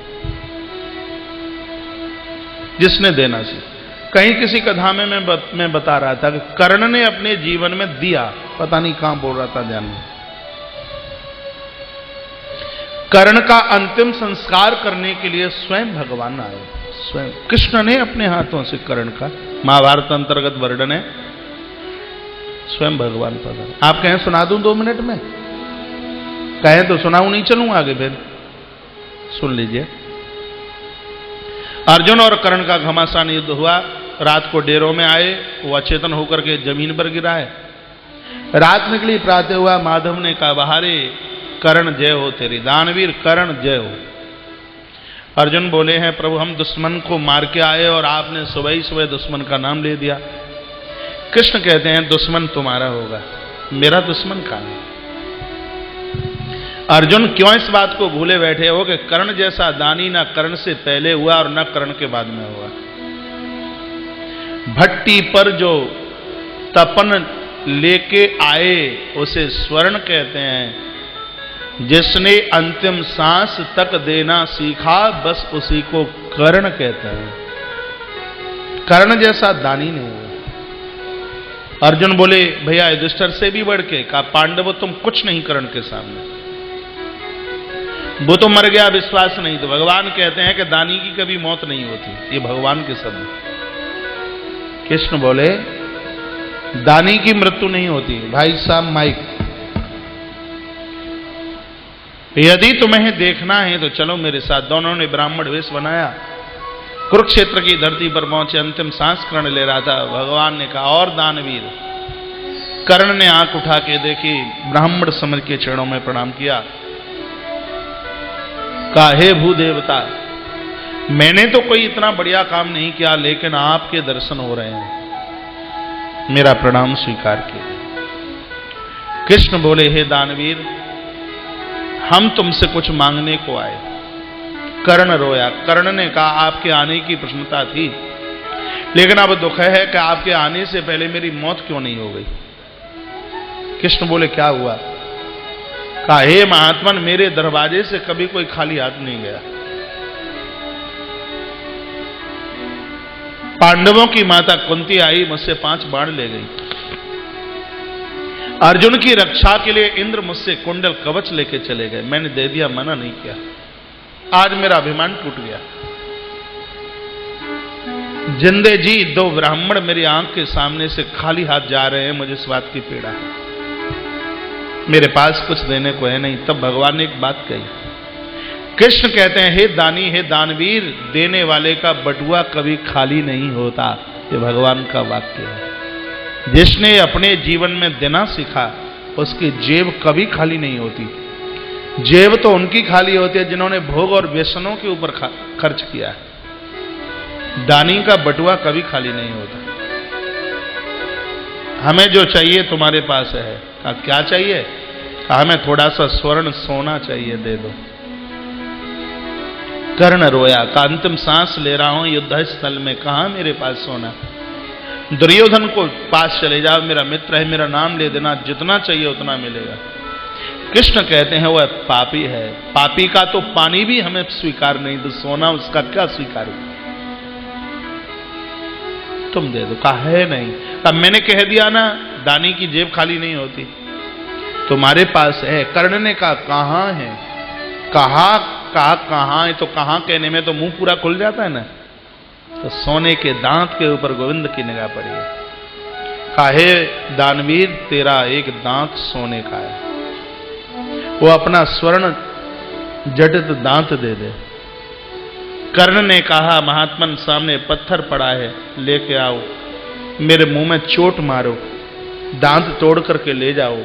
जिसने देना सीखा। कहीं किसी कथा में मैं बता रहा था कि कर्ण ने अपने जीवन में दिया, पता नहीं कहां बोल रहा था ध्यान में। कर्ण का अंतिम संस्कार करने के लिए स्वयं भगवान आए। स्वयं कृष्ण ने अपने हाथों से कर्ण का, महाभारत अंतर्गत वर्णन है, स्वयं भगवान पधारे। आप कहें सुना दूं 2 मिनट में? कहें तो सुनाऊं, नहीं चलूं आगे, फिर सुन लीजिए। अर्जुन और कर्ण का घमासान युद्ध हुआ। रात को डेरों में आए, वो अचेतन होकर के जमीन पर गिरा है। रात निकली, प्रातः हुआ, माधव ने कहा, बहारे कर्ण जय हो तेरी, दानवीर कर्ण जय हो। अर्जुन बोले हैं, प्रभु हम दुश्मन को मार के आए और आपने सुबह ही सुबह दुश्मन का नाम ले दिया। कृष्ण कहते हैं, दुश्मन तुम्हारा होगा, मेरा दुश्मन कहां है? अर्जुन क्यों इस बात को भूले बैठे हो कि कर्ण जैसा दानी ना कर्ण से पहले हुआ और न कर्ण के बाद में हुआ। भट्टी पर जो तपन लेके आए उसे स्वर्ण कहते हैं। जिसने अंतिम सांस तक देना सीखा बस उसी को कर्ण कहते हैं। कर्ण जैसा दानी नहीं हुआ। अर्जुन बोले, भैया युधिष्ठिर से भी बढ़ के कहा, पांडव तुम कुछ नहीं कर्ण के सामने, वो तो मर गया, विश्वास नहीं। तो भगवान कहते हैं कि दानी की कभी मौत नहीं होती, ये भगवान के शब्द। कृष्ण बोले, दानी की मृत्यु नहीं होती। भाई साहब माइक, यदि तुम्हें देखना है तो चलो मेरे साथ। दोनों ने ब्राह्मण वेश बनाया, कुरुक्षेत्र की धरती पर पहुंचे। अंतिम सांस कर्ण ले रहा था। भगवान ने कहा, और दानवीर। कर्ण ने आंख उठा के देखी, ब्राह्मण समझ के चरणों में प्रणाम किया। कहा, हे भूदेवता, मैंने तो कोई इतना बढ़िया काम नहीं किया, लेकिन आपके दर्शन हो रहे हैं, मेरा प्रणाम स्वीकार कीजिए। कृष्ण बोले, हे दानवीर, हम तुमसे कुछ मांगने को आए। कर्ण रोया। कर्ण ने कहा, आपके आने की प्रसन्नता थी, लेकिन अब दुख है कि आपके आने से पहले मेरी मौत क्यों नहीं हो गई। कृष्ण बोले, क्या हुआ? कहा, हे महात्मन, मेरे दरवाजे से कभी कोई खाली हाथ नहीं गया। पांडवों की माता कुंती आई, मुझसे 5 बाण ले गई। अर्जुन की रक्षा के लिए इंद्र मुझसे कुंडल कवच लेके चले गए, मैंने दे दिया, मना नहीं किया। आज मेरा अभिमान टूट गया। जिंदे जी 2 ब्राह्मण मेरी आंख के सामने से खाली हाथ जा रहे हैं, मुझे इस बात की पीड़ा है। मेरे पास कुछ देने को है नहीं। तब भगवान ने एक बात कही, कृष्ण कहते हैं, हे दानी, हे दानवीर, देने वाले का बटुआ कभी खाली नहीं होता। ये भगवान का वाक्य है। जिसने अपने जीवन में देना सीखा उसकी जेब कभी खाली नहीं होती। जेब तो उनकी खाली होती है जिन्होंने भोग और व्यसनों के ऊपर खर्च किया है। दानी का बटुआ कभी खाली नहीं होता। हमें जो चाहिए तुम्हारे पास है। कहा क्या चाहिए? कहा हमें थोड़ा सा स्वर्ण सोना चाहिए, दे दो। कर्ण रोया, का अंतिम सांस ले रहा हूं युद्ध स्थल में, कहां मेरे पास सोना। दुर्योधन को पास चले जाओ, मेरा मित्र है, मेरा नाम ले देना, जितना चाहिए उतना मिलेगा। कृष्ण कहते हैं वह पापी है, पापी का तो पानी भी हमें स्वीकार नहीं, तो सोना उसका क्या स्वीकार है? तुम दे दो। कहा है नहीं। कहा मैंने कह दिया ना, दानी की जेब खाली नहीं होती। तुम्हारे पास है। कर्ण ने कहा कहां है? कहां है? तो कहां कहने में तो मुंह पूरा खुल जाता है ना। तो सोने के दांत के ऊपर गोविंद की निगाह पड़ी है। कहा हे दानवीर, तेरा एक दांत सोने का है, वो अपना स्वर्ण जटित दांत दे दे। कर्ण ने कहा महात्मन, सामने पत्थर पड़ा है, लेके आओ, मेरे मुंह में चोट मारो, दांत तोड़ करके ले जाओ।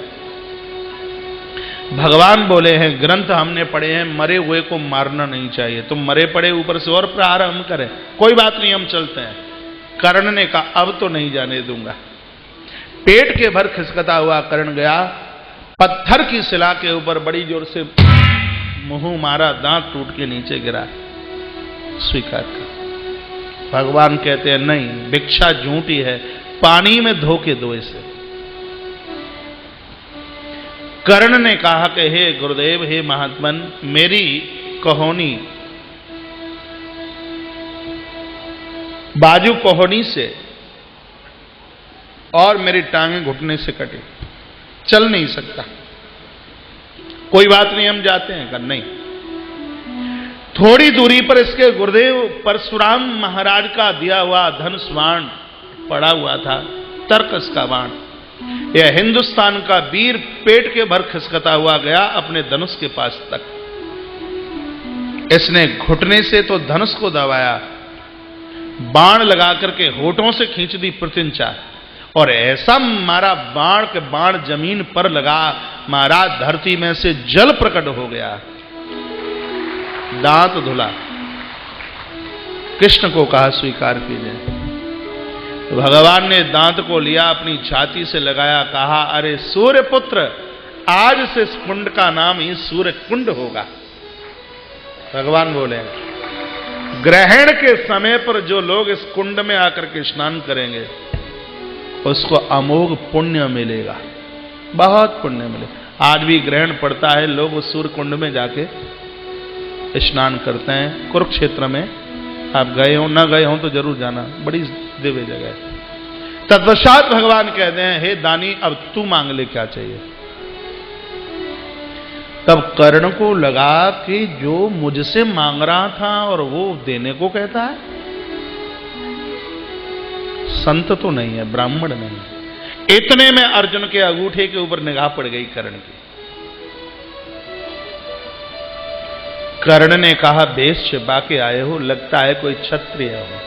भगवान बोले हैं, ग्रंथ हमने पढ़े हैं, मरे हुए को मारना नहीं चाहिए। तुम मरे पड़े ऊपर से और प्रहार हम करें, कोई बात नहीं, हम चलते हैं। कर्ण ने कहा अब तो नहीं जाने दूंगा। पेट के भर खिसकता हुआ कर्ण गया, पत्थर की शिला के ऊपर बड़ी जोर से मुंह मारा, दांत टूट के नीचे गिरा। स्वीकार कर। भगवान कहते हैं नहीं, भिक्षा झूठी है, पानी में धो के दो इसे। कर्ण ने कहा कि हे गुरुदेव, हे महात्मन, मेरी कहोनी बाजू कहोनी से और मेरी टांगें घुटने से कटी, चल नहीं सकता। कोई बात नहीं, हम जाते हैं। कर नहीं। थोड़ी दूरी पर इसके गुरुदेव परशुराम महाराज का दिया हुआ धनुष बाण पड़ा हुआ था, तर्कस का बाण। यह हिंदुस्तान का वीर पेट के भर खिसकता हुआ गया अपने धनुष के पास तक। इसने घुटने से तो धनुष को दबाया, बाण लगा करके होठों से खींच दी प्रतिंचा, और ऐसा मारा बाण के बाण जमीन पर लगा, महाराज धरती में से जल प्रकट हो गया, दांत धुला। कृष्ण को कहा स्वीकार कीजिए। भगवान ने दांत को लिया, अपनी छाती से लगाया, कहा अरे सूर्य पुत्र, आज से इस कुंड का नाम ही सूर्य कुंड होगा। भगवान बोले ग्रहण के समय पर जो लोग इस कुंड में आकर के स्नान करेंगे उसको अमोघ पुण्य मिलेगा, बहुत पुण्य मिलेगा। आज भी ग्रहण पड़ता है, लोग उस सूर्य कुंड में जाके स्नान करते हैं। कुरुक्षेत्र में आप गए हो, ना गए हो तो जरूर जाना, बड़ी दिव्य जगह है। तत्पश्चात भगवान कहते हैं हे दानी, अब तू मांग ले क्या चाहिए। तब कर्ण को लगा कि जो मुझसे मांग रहा था और वो देने को कहता है, संत तो नहीं है, ब्राह्मण नहीं है। इतने में अर्जुन के अंगूठे के ऊपर निगाह पड़ गई कर्ण की। कर्ण ने कहा बेश छिपा के आए हो, लगता है कोई क्षत्रिय हो,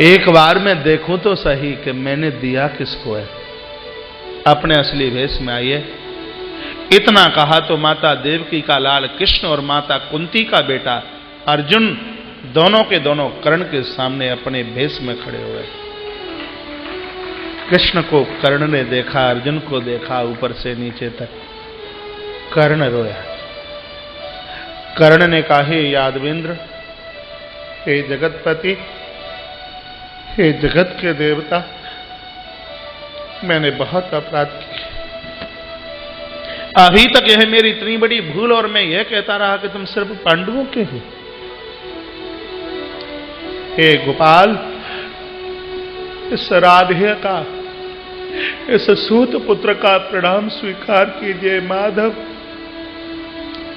एक बार मैं देखूं तो सही कि मैंने दिया किसको है। अपने असली भेष में आइए। इतना कहा तो माता देवकी का लाल कृष्ण और माता कुंती का बेटा अर्जुन दोनों के दोनों कर्ण के सामने अपने भेष में खड़े हुए। कृष्ण को कर्ण ने देखा, अर्जुन को देखा, ऊपर से नीचे तक। कर्ण रोया। कर्ण ने कहा हे यादवेंद्र, हे जगतपति, हे जगत के देवता, मैंने बहुत अपराध किए। अभी तक यह मेरी इतनी बड़ी भूल और मैं यह कहता रहा कि तुम सिर्फ पांडवों के हो। हे गोपाल, इस राधे का, इस सूत पुत्र का प्रणाम स्वीकार कीजिए। माधव,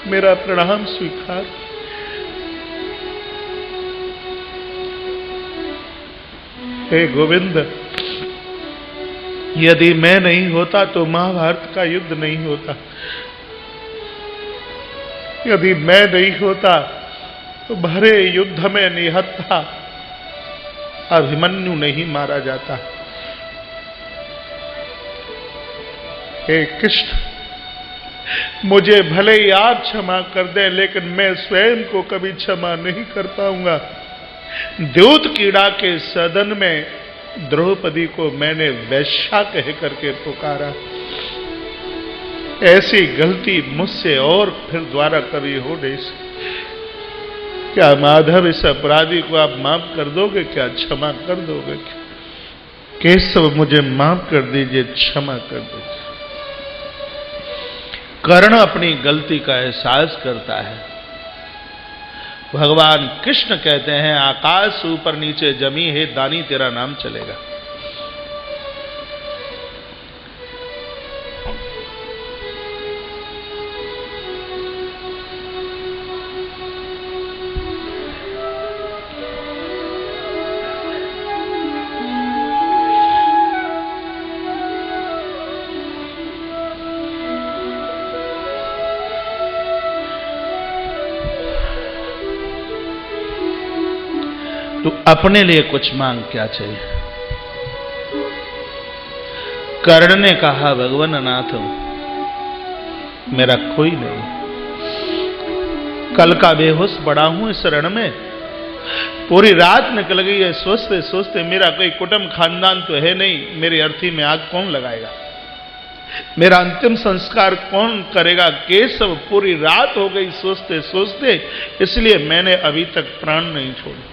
मेरा प्रणाम स्वीकार। हे गोविंद, यदि मैं नहीं होता तो महाभारत का युद्ध नहीं होता। यदि मैं नहीं होता तो भरे युद्ध में निहत्था अभिमन्यु नहीं मारा जाता। हे कृष्ण, मुझे भले ही आप क्षमा कर दें, लेकिन मैं स्वयं को कभी क्षमा नहीं कर पाऊंगा। द्यूत कीड़ा के सदन में द्रौपदी को मैंने वैश्या कह करके पुकारा। ऐसी गलती मुझसे और फिर द्वारा कभी हो नहीं सकती। क्या माधव इस अपराधी को आप माफ कर दोगे? क्या क्षमा कर दोगे? केशव मुझे माफ कर दीजिए, क्षमा कर दीजिए। कर्ण अपनी गलती का एहसास करता है। भगवान कृष्ण कहते हैं, आकाश ऊपर नीचे जमी है दानी तेरा नाम चलेगा। तो अपने लिए कुछ मांग, क्या चाहिए? कर्ण ने कहा, भगवान अनाथ हूं, मेरा कोई नहीं। कल का बेहोश पड़ा हूं इस रण में, पूरी रात निकल गई है सोचते सोचते। मेरा कोई कुटुंब खानदान तो है नहीं, मेरी अर्थी में आग कौन लगाएगा? मेरा अंतिम संस्कार कौन करेगा? केशव, पूरी रात हो गई सोचते सोचते, इसलिए मैंने अभी तक प्राण नहीं छोड़े।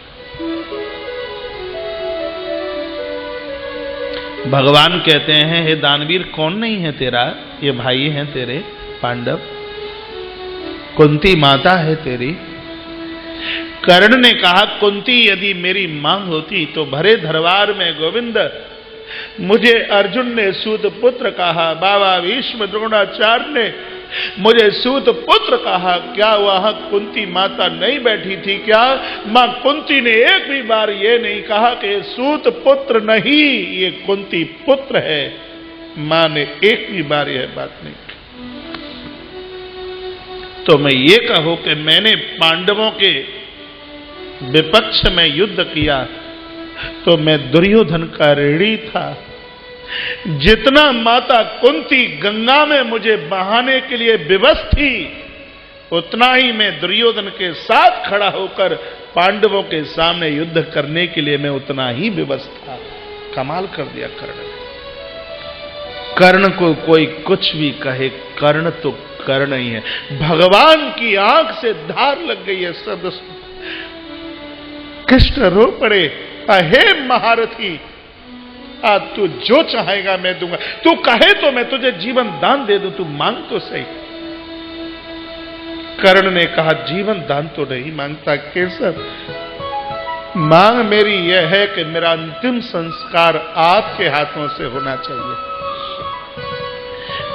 भगवान कहते हैं, हे दानवीर, कौन नहीं है तेरा? ये भाई हैं तेरे पांडव, कुंती माता है तेरी। कर्ण ने कहा, कुंती यदि मेरी मां होती तो भरे दरबार में गोविंद मुझे अर्जुन ने सूत पुत्र कहा, बाबा भीष्म द्रोणाचार्य ने मुझे सूत पुत्र कहा, क्या वहां कुंती माता नहीं बैठी थी? क्या मां कुंती ने एक भी बार ये नहीं कहा कि सूत पुत्र नहीं, ये कुंती पुत्र है? मां ने एक भी बार यह बात नहीं की। तो मैं ये कहूं कि मैंने पांडवों के विपक्ष में युद्ध किया तो मैं दुर्योधन का ऋणी था। जितना माता कुंती गंगा में मुझे बहाने के लिए विवश थी, उतना ही मैं दुर्योधन के साथ खड़ा होकर पांडवों के सामने युद्ध करने के लिए मैं उतना ही विवश था। कमाल कर दिया कर्ण ने। कर्ण को कोई कुछ भी कहे, कर्ण तो कर्ण ही है। भगवान की आंख से धार लग गई है शब्द। कृष्ण रो पड़े, अहे महारथी, आज तू जो चाहेगा मैं दूंगा। तू कहे तो मैं तुझे जीवन दान दे दूं, तू मांग तो सही। कर्ण ने कहा, जीवन दान तो नहीं मांगता केशव, मांग मेरी यह है कि मेरा अंतिम संस्कार आपके हाथों से होना चाहिए।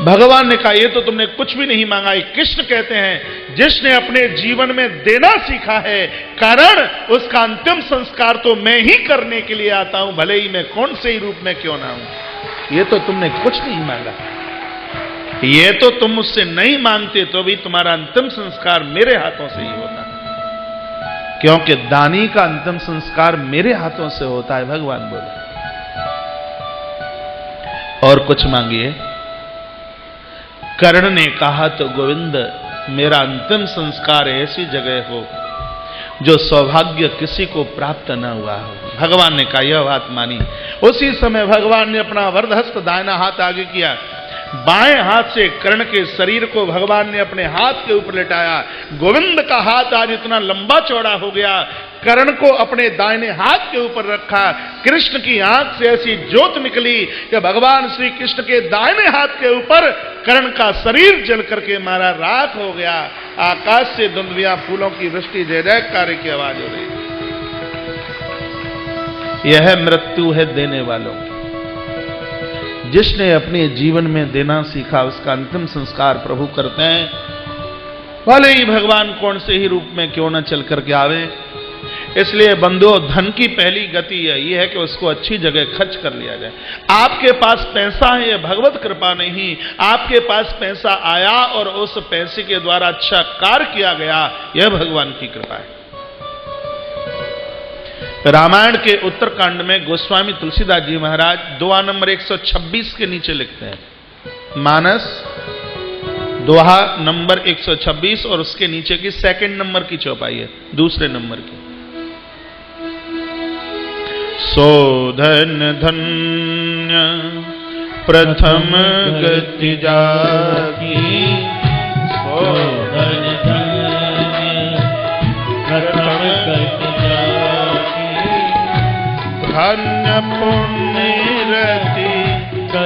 भगवान ने कहा, यह तो तुमने कुछ भी नहीं मांगा। कृष्ण कहते हैं, जिसने अपने जीवन में देना सीखा है कर्ण, उसका अंतिम संस्कार तो मैं ही करने के लिए आता हूं, भले ही मैं कौन से ही रूप में क्यों ना हूं। यह तो तुमने कुछ नहीं मांगा। यह तो तुम मुझसे नहीं मांगते तो भी तुम्हारा अंतिम संस्कार मेरे हाथों से ही होता, क्योंकि दानी का अंतिम संस्कार मेरे हाथों से होता है। भगवान बोले, और कुछ मांगिए। कर्ण ने कहा, तो गोविंद मेरा अंतिम संस्कार ऐसी जगह हो जो सौभाग्य किसी को प्राप्त न हुआ हो। भगवान ने कहा, यह बात मानी। उसी समय भगवान ने अपना वरदहस्त दाहिना हाथ आगे किया, बाएं हाथ से कर्ण के शरीर को भगवान ने अपने हाथ के ऊपर लेटाया। गोविंद का हाथ आज इतना लंबा चौड़ा हो गया, कर्ण को अपने दाहिने हाथ के ऊपर रखा। कृष्ण की आंख से ऐसी ज्योत निकली कि भगवान श्री कृष्ण के दाहिने हाथ के ऊपर कर्ण का शरीर जल करके मारा राख हो गया। आकाश से धुंधलियां फूलों की वृष्टि, जय जयकार की आवाज हो रही। यह मृत्यु है देने वालों की। जिसने अपने जीवन में देना सीखा उसका अंतिम संस्कार प्रभु करते हैं, भले ही भगवान कौन से ही रूप में क्यों न चल करके आवे। इसलिए बंधुओं, धन की पहली गति यही है कि उसको अच्छी जगह खर्च कर लिया जाए। आपके पास पैसा है, यह भगवत कृपा नहीं। आपके पास पैसा आया और उस पैसे के द्वारा अच्छा कार्य किया गया, यह भगवान की कृपा है। रामायण के उत्तरकांड में गोस्वामी तुलसीदास जी महाराज दोहा नंबर 126 के नीचे लिखते हैं, मानस दोहा नंबर 126 और उसके नीचे की सेकंड नंबर की चौपाई है, दूसरे नंबर की। सोधन धन्य प्रथम गति जागी, सोधन धन्य प्रथम गति जागी, धन्य पुण्य रति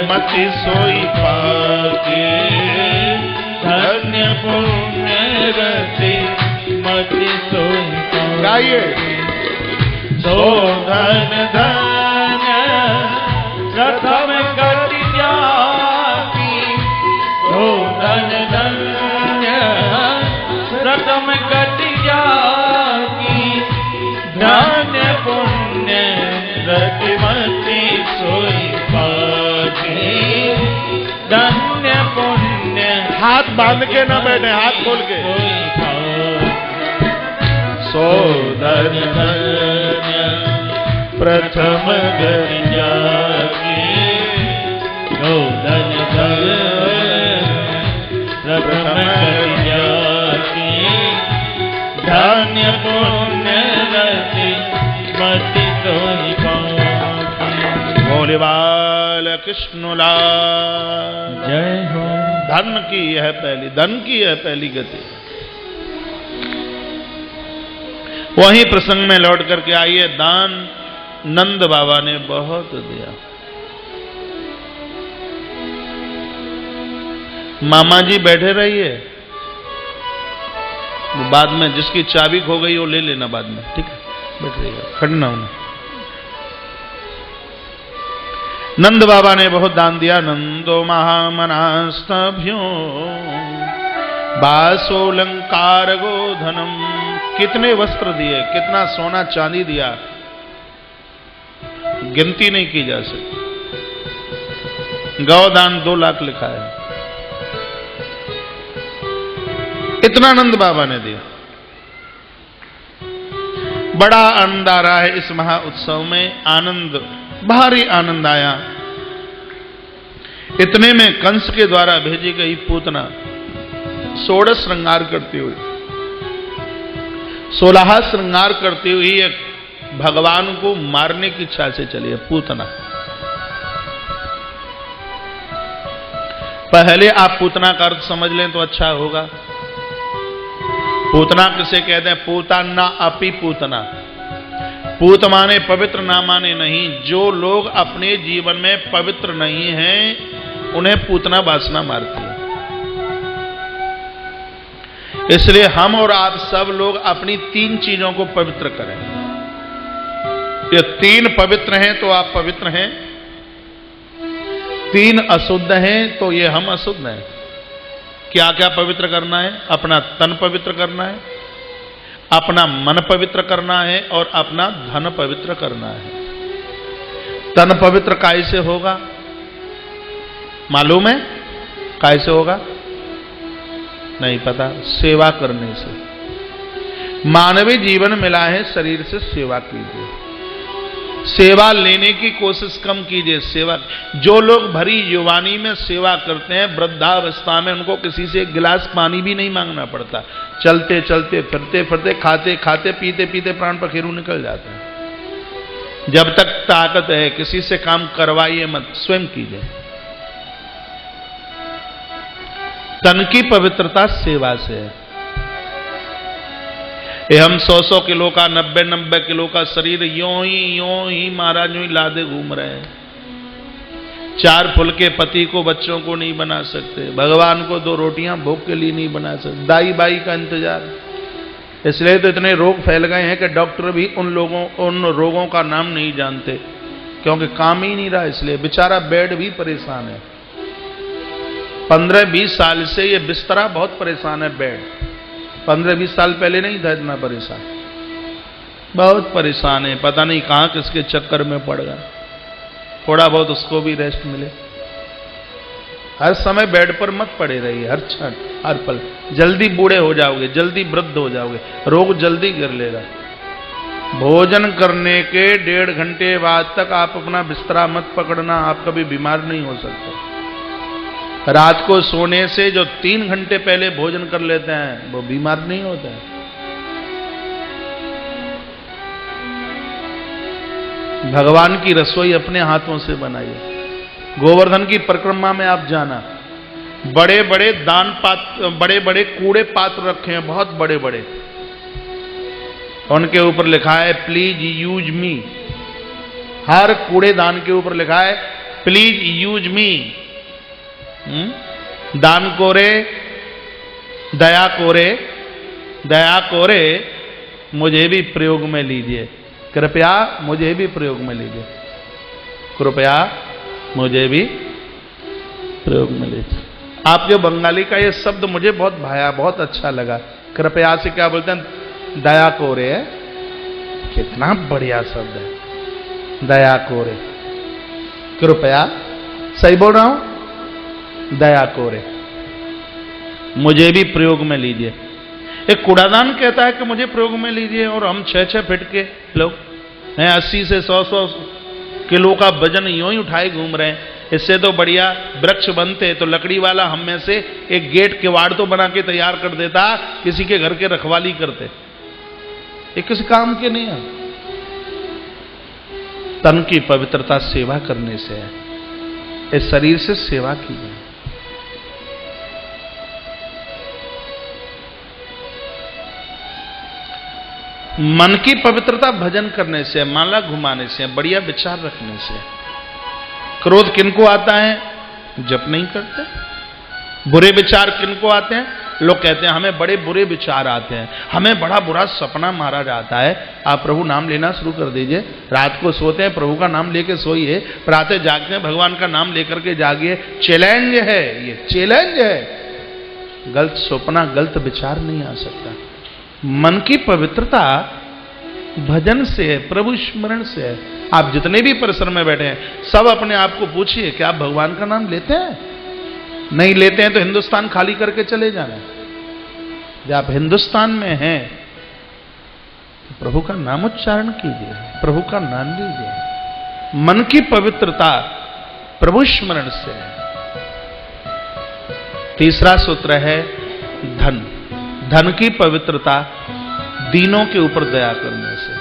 मति सोई पाके, धन्य पुण्य रति मति सोई पाके। गाइए। सोधन धन्य प्रथम गति जागी, सोधन धन्य प्रथम गति जागी, धन्य पुण्य रति मति सोई पाके, धन्य पुण्य। हाथ बांध के ना बैठे, हाथ खोल के। सोधन धन्य प्रथम गति जागी, सोधन धन्य प्रथम गति जागी, धन्य पुण्य रति मति सोई पाके। बोले बाल कृष्ण लाल जय हो। धन की यह पहली, धन की यह पहली गति। वहीं प्रसंग में लौट करके आइए, दान नंद बाबा ने बहुत दिया। मामा जी बैठे रहिए, बाद में जिसकी चाबी खो गई वो ले लेना बाद में, ठीक है? बैठ रहिएगा, खड़ना होना। नंद बाबा ने बहुत दान दिया। नंदो महामनास्तभ्यो बासोलंकार गोधनम। कितने वस्त्र दिए, कितना सोना चांदी दिया, गिनती नहीं की जा सकती। गौदान 2 लाख लिखा है, इतना नंद बाबा ने दिया। बड़ा आनंद आ रहा है इस महा उत्सव में, आनंद, भारी आनंद आया। इतने में कंस के द्वारा भेजी गई पूतना 16 श्रृंगार करती हुई, 16 श्रृंगार करती हुई एक भगवान को मारने की इच्छा से चली है पूतना। पहले आप पूतना का अर्थ समझ लें तो अच्छा होगा। पूतना किसे कहते हैं? पूतान्ना अपि पूतना। पूत माने पवित्र, ना माने नहीं। जो लोग अपने जीवन में पवित्र नहीं हैं उन्हें पूतना वासना मारती है। इसलिए हम और आप सब लोग अपनी 3 चीजों को पवित्र करें। ये 3 पवित्र हैं तो आप पवित्र हैं, 3 अशुद्ध हैं तो ये हम अशुद्ध हैं। क्या क्या पवित्र करना है? अपना तन पवित्र करना है, अपना मन पवित्र करना है और अपना धन पवित्र करना है। तन पवित्र कैसे होगा मालूम है? कैसे होगा? नहीं पता। सेवा करने से। मानवीय जीवन मिला है, शरीर से सेवा कीजिए। सेवा लेने की कोशिश कम कीजिए। सेवा, जो लोग भरी युवानी में सेवा करते हैं, वृद्धावस्था में उनको किसी से 1 गिलास पानी भी नहीं मांगना पड़ता। चलते चलते, फिरते फिरते, खाते खाते, पीते पीते प्राण पखेरु निकल जाते हैं। जब तक ताकत है किसी से काम करवाइए मत, स्वयं कीजिए। तन की पवित्रता सेवा से है। ये हम 100-100 किलो का, 90-90 किलो का शरीर यों ही महाराज यूं ही लादे घूम रहे हैं। 4 फुलके पति को, बच्चों को नहीं बना सकते। भगवान को 2 रोटियां भोग के लिए नहीं बना सकते। दाई बाई का इंतजार। इसलिए तो इतने रोग फैल गए हैं कि डॉक्टर भी उन रोगों का नाम नहीं जानते, क्योंकि काम ही नहीं रहा। इसलिए बेचारा बेड भी परेशान है। 15-20 साल से ये बिस्तरा बहुत परेशान है। बेड 15-20 साल पहले नहीं था इतना परेशान। बहुत परेशान है, पता नहीं कहां किसके चक्कर में पड़ गया। थोड़ा बहुत उसको भी रेस्ट मिले। हर समय बेड पर मत पड़े रहिए, हर क्षण हर पल। जल्दी बूढ़े हो जाओगे, जल्दी वृद्ध हो जाओगे, रोग जल्दी गिर लेगा। भोजन करने के 1.5 घंटे बाद तक आप अपना बिस्तरा मत पकड़ना, आप कभी बीमार नहीं हो सकते। रात को सोने से जो 3 घंटे पहले भोजन कर लेते हैं वो बीमार नहीं होता है। भगवान की रसोई अपने हाथों से बनाइए। गोवर्धन की परिक्रमा में आप जाना, बड़े बड़े दान पात्र, बड़े बड़े कूड़े पात्र रखे हैं, बहुत बड़े बड़े। उनके ऊपर लिखा है प्लीज यूज मी। हर कूड़ेदान के ऊपर लिखा है प्लीज यूज मी। दान कोरे दया कोरे, दया कोरे मुझे भी प्रयोग में लीजिए, कृपया मुझे भी प्रयोग में लीजिए, कृपया मुझे भी प्रयोग में लीजिए। आपके बंगाली का ये शब्द मुझे बहुत भाया, बहुत अच्छा लगा। कृपया से क्या बोलते हैं? दया कोरे है। कितना बढ़िया शब्द है, दया कोरे। कृपया, सही बोल रहा हूं? दया कोरे मुझे भी प्रयोग में लीजिए। एक कूड़ादान कहता है कि मुझे प्रयोग में लीजिए, और हम 6-6 फीट के लोग हैं, 80 से 100 किलो का वजन यूं ही उठाए घूम रहे हैं। इससे तो बढ़िया वृक्ष बनते तो लकड़ी वाला हम में से एक गेट किवाड़ तो बना के तैयार कर देता, किसी के घर के रखवाली करते। ये किसी काम के नहीं है। तन की पवित्रता सेवा करने से है। इस शरीर से सेवा कीजिए। मन की पवित्रता भजन करने से, माला घुमाने से, बढ़िया विचार रखने से। क्रोध किनको आता है? जप नहीं करते। बुरे विचार किनको आते हैं? लोग कहते हैं हमें बड़े बुरे विचार आते हैं, हमें बड़ा बुरा सपना मारा जाता है। आप प्रभु नाम लेना शुरू कर दीजिए। रात को सोते हैं प्रभु का नाम लेके सोइए, प्रातः जागते हैं भगवान का नाम लेकर के जागिए। चैलेंज है, ये चैलेंज है। गलत सपना, गलत विचार नहीं आ सकता। मन की पवित्रता भजन से है, प्रभु स्मरण से है। आप जितने भी परिसर में बैठे हैं, सब अपने आप को पूछिए कि आप भगवान का नाम लेते हैं? नहीं लेते हैं तो हिंदुस्तान खाली करके चले जाना। जब आप हिंदुस्तान में हैं तो प्रभु का नाम उच्चारण कीजिए, प्रभु का नाम लीजिए। मन की पवित्रता प्रभु स्मरण से है। तीसरा सूत्र है धन। धन की पवित्रता दीनों के ऊपर दया करने से,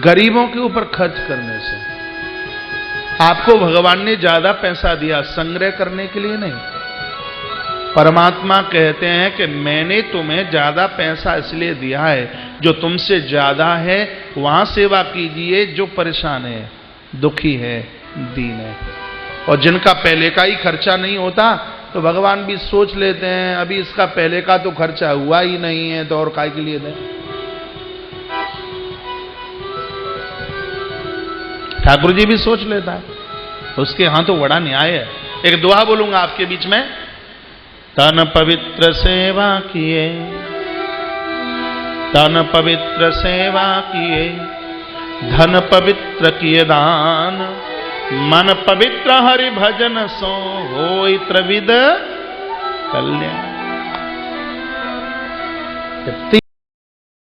गरीबों के ऊपर खर्च करने से। आपको भगवान ने ज्यादा पैसा दिया संग्रह करने के लिए नहीं। परमात्मा कहते हैं कि मैंने तुम्हें ज्यादा पैसा इसलिए दिया है, जो तुमसे ज्यादा है वहां सेवा कीजिए, जो परेशान है, दुखी है, दीन है। और जिनका पहले का ही खर्चा नहीं होता तो भगवान भी सोच लेते हैं अभी इसका पहले का तो खर्चा हुआ ही नहीं है, तो और काय के लिए दें। ठाकुर जी भी सोच लेता है, उसके यहां तो बड़ा न्याय है। एक दुआ बोलूंगा आपके बीच में। तन पवित्र सेवा किए, तन पवित्र सेवा किए, धन पवित्र किए दान, मन पवित्र हरि भजन सो होई त्रिविध कल्याण।